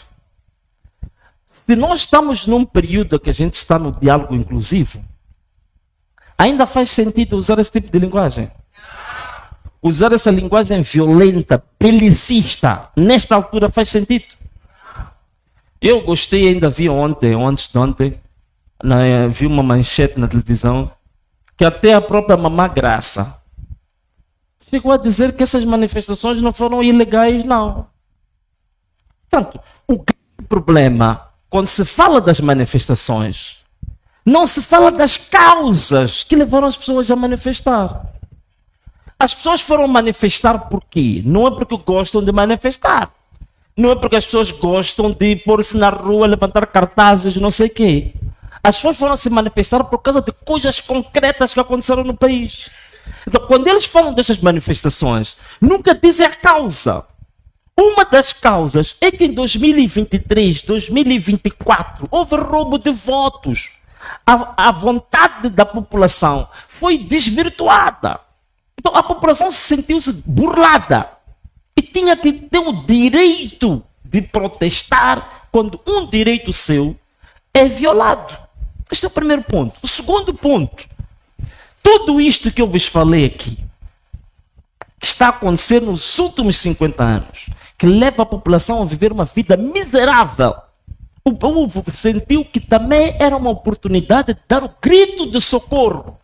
Se nós estamos num período que a gente está no diálogo inclusivo, ainda faz sentido usar esse tipo de linguagem? Usar essa linguagem violenta, belicista, nesta altura faz sentido? Eu gostei, ainda vi ontem, ou antes de ontem, vi uma manchete na televisão, que até a própria Mamã Graça chegou a dizer que essas manifestações não foram ilegais, não. Portanto, o grande problema, quando se fala das manifestações, não se fala das causas que levaram as pessoas a manifestar. As pessoas foram manifestar por quê? Não é porque gostam de manifestar. Não é porque as pessoas gostam de pôr-se na rua, levantar cartazes, não sei o quê. As pessoas foram se manifestar por causa de coisas concretas que aconteceram no país. Então, quando eles falam dessas manifestações, nunca dizem a causa. Uma das causas é que em 2023, 2024, houve roubo de votos. A vontade da população foi desvirtuada. Então, a população se sentiu-se burlada. E tinha que ter o direito de protestar quando um direito seu é violado. Este é o primeiro ponto. O segundo ponto. Tudo isto que eu vos falei aqui, que está acontecendo nos últimos 50 anos, que leva a população a viver uma vida miserável. O povo sentiu que também era uma oportunidade de dar o grito de socorro,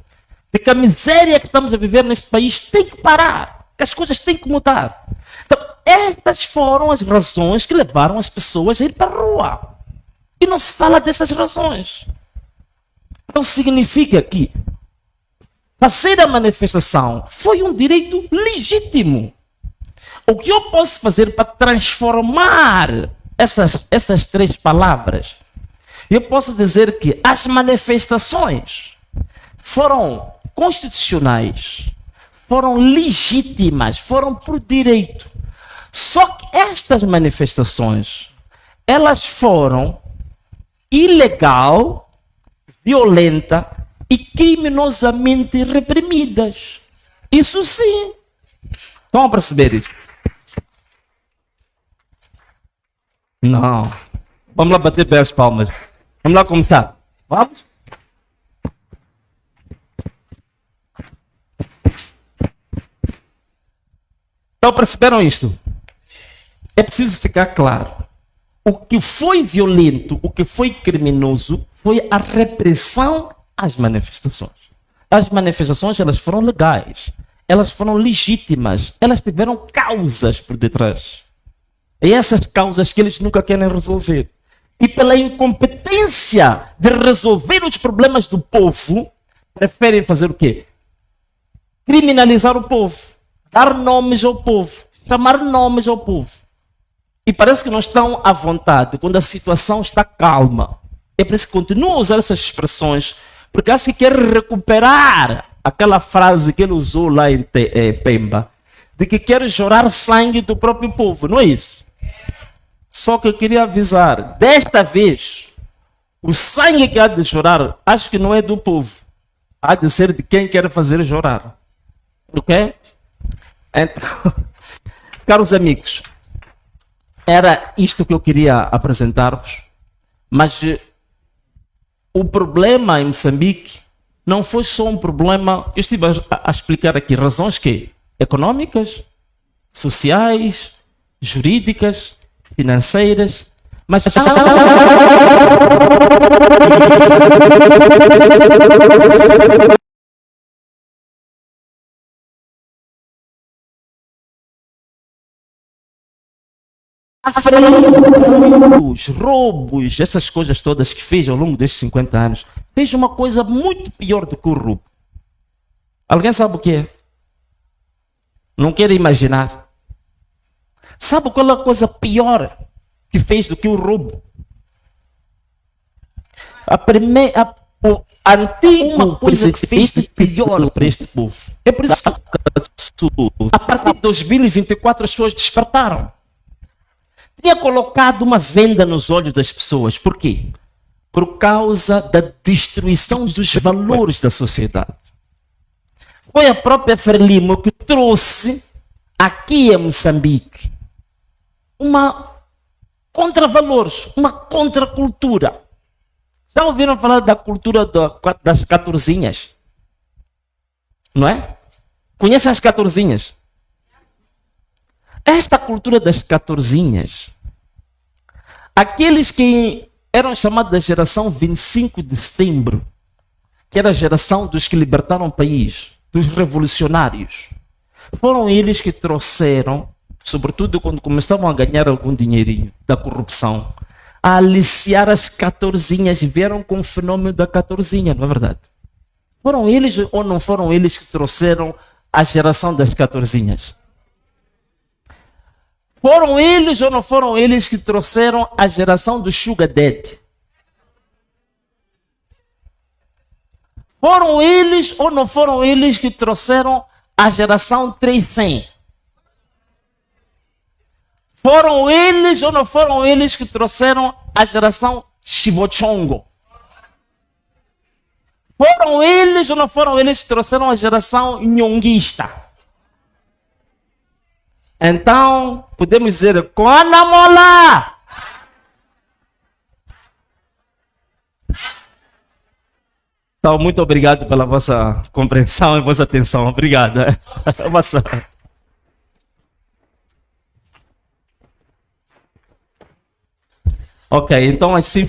de que a miséria que estamos a viver neste país tem que parar, que as coisas têm que mudar. Então, estas foram as razões que levaram as pessoas a ir para a rua. E não se fala dessas razões. Então significa que fazer a manifestação foi um direito legítimo. O que eu posso fazer para transformar essas três palavras, eu posso dizer que as manifestações foram constitucionais, foram legítimas, foram por direito. Só que estas manifestações, elas foram ilegal, violenta e criminosamente reprimidas. Isso sim. Estão a perceber isso? Não. Vamos lá bater bem as palmas. Vamos lá começar. Vamos? Então perceberam isto? É preciso ficar claro. O que foi violento, o que foi criminoso, foi a repressão às manifestações. As manifestações, elas foram legais, elas foram legítimas, elas tiveram causas por detrás. E essas causas que eles nunca querem resolver. E pela incompetência de resolver os problemas do povo, preferem fazer o quê? Criminalizar o povo, dar nomes ao povo, chamar nomes ao povo. E parece que não estão à vontade quando a situação está calma. É por isso que continuam a usar essas expressões, porque acho que quer recuperar aquela frase que ele usou lá em Pemba, de que quer chorar sangue do próprio povo, não é isso? Só que eu queria avisar, desta vez, o sangue que há de chorar, acho que não é do povo, há de ser de quem quer fazer chorar. Ok? Então, caros amigos, era isto que eu queria apresentar-vos, mas o problema em Moçambique não foi só um problema, eu estive a explicar aqui razões que econômicas, sociais, jurídicas, financeiras, mas os roubos, essas coisas todas que fez ao longo destes 50 anos, fez uma coisa muito pior do que o roubo. Alguém sabe o que é? Não quero imaginar. Sabe qual é a coisa pior que fez do que o roubo? O antigo presidente fez de pior para este povo. É por isso que a partir de 2024 as pessoas despertaram. Tinha colocado uma venda nos olhos das pessoas. Por quê? Por causa da destruição dos valores da sociedade. Foi a própria Frelimo que trouxe aqui em Moçambique uma contra-valores, uma contra-cultura. Já ouviram falar da cultura das catorzinhas? Não é? Conhecem as catorzinhas? Esta cultura das catorzinhas, aqueles que eram chamados da geração 25 de setembro, que era a geração dos que libertaram o país, dos revolucionários, foram eles que trouxeram, sobretudo quando começavam a ganhar algum dinheirinho da corrupção, a aliciar as catorzinhas, vieram com o fenômeno da catorzinha, não é verdade? Foram eles ou não foram eles que trouxeram a geração das catorzinhas? Foram eles ou não foram eles que trouxeram a geração do Sugar Daddy? Foram eles ou não foram eles que trouxeram a geração 300? Foram eles ou não foram eles que trouxeram a geração Chivochongo? Foram eles ou não foram eles que trouxeram a geração nhonguista? Então, podemos dizer, Kona Mola! Então, muito obrigado pela vossa compreensão e vossa atenção. Obrigado. Ok, então assim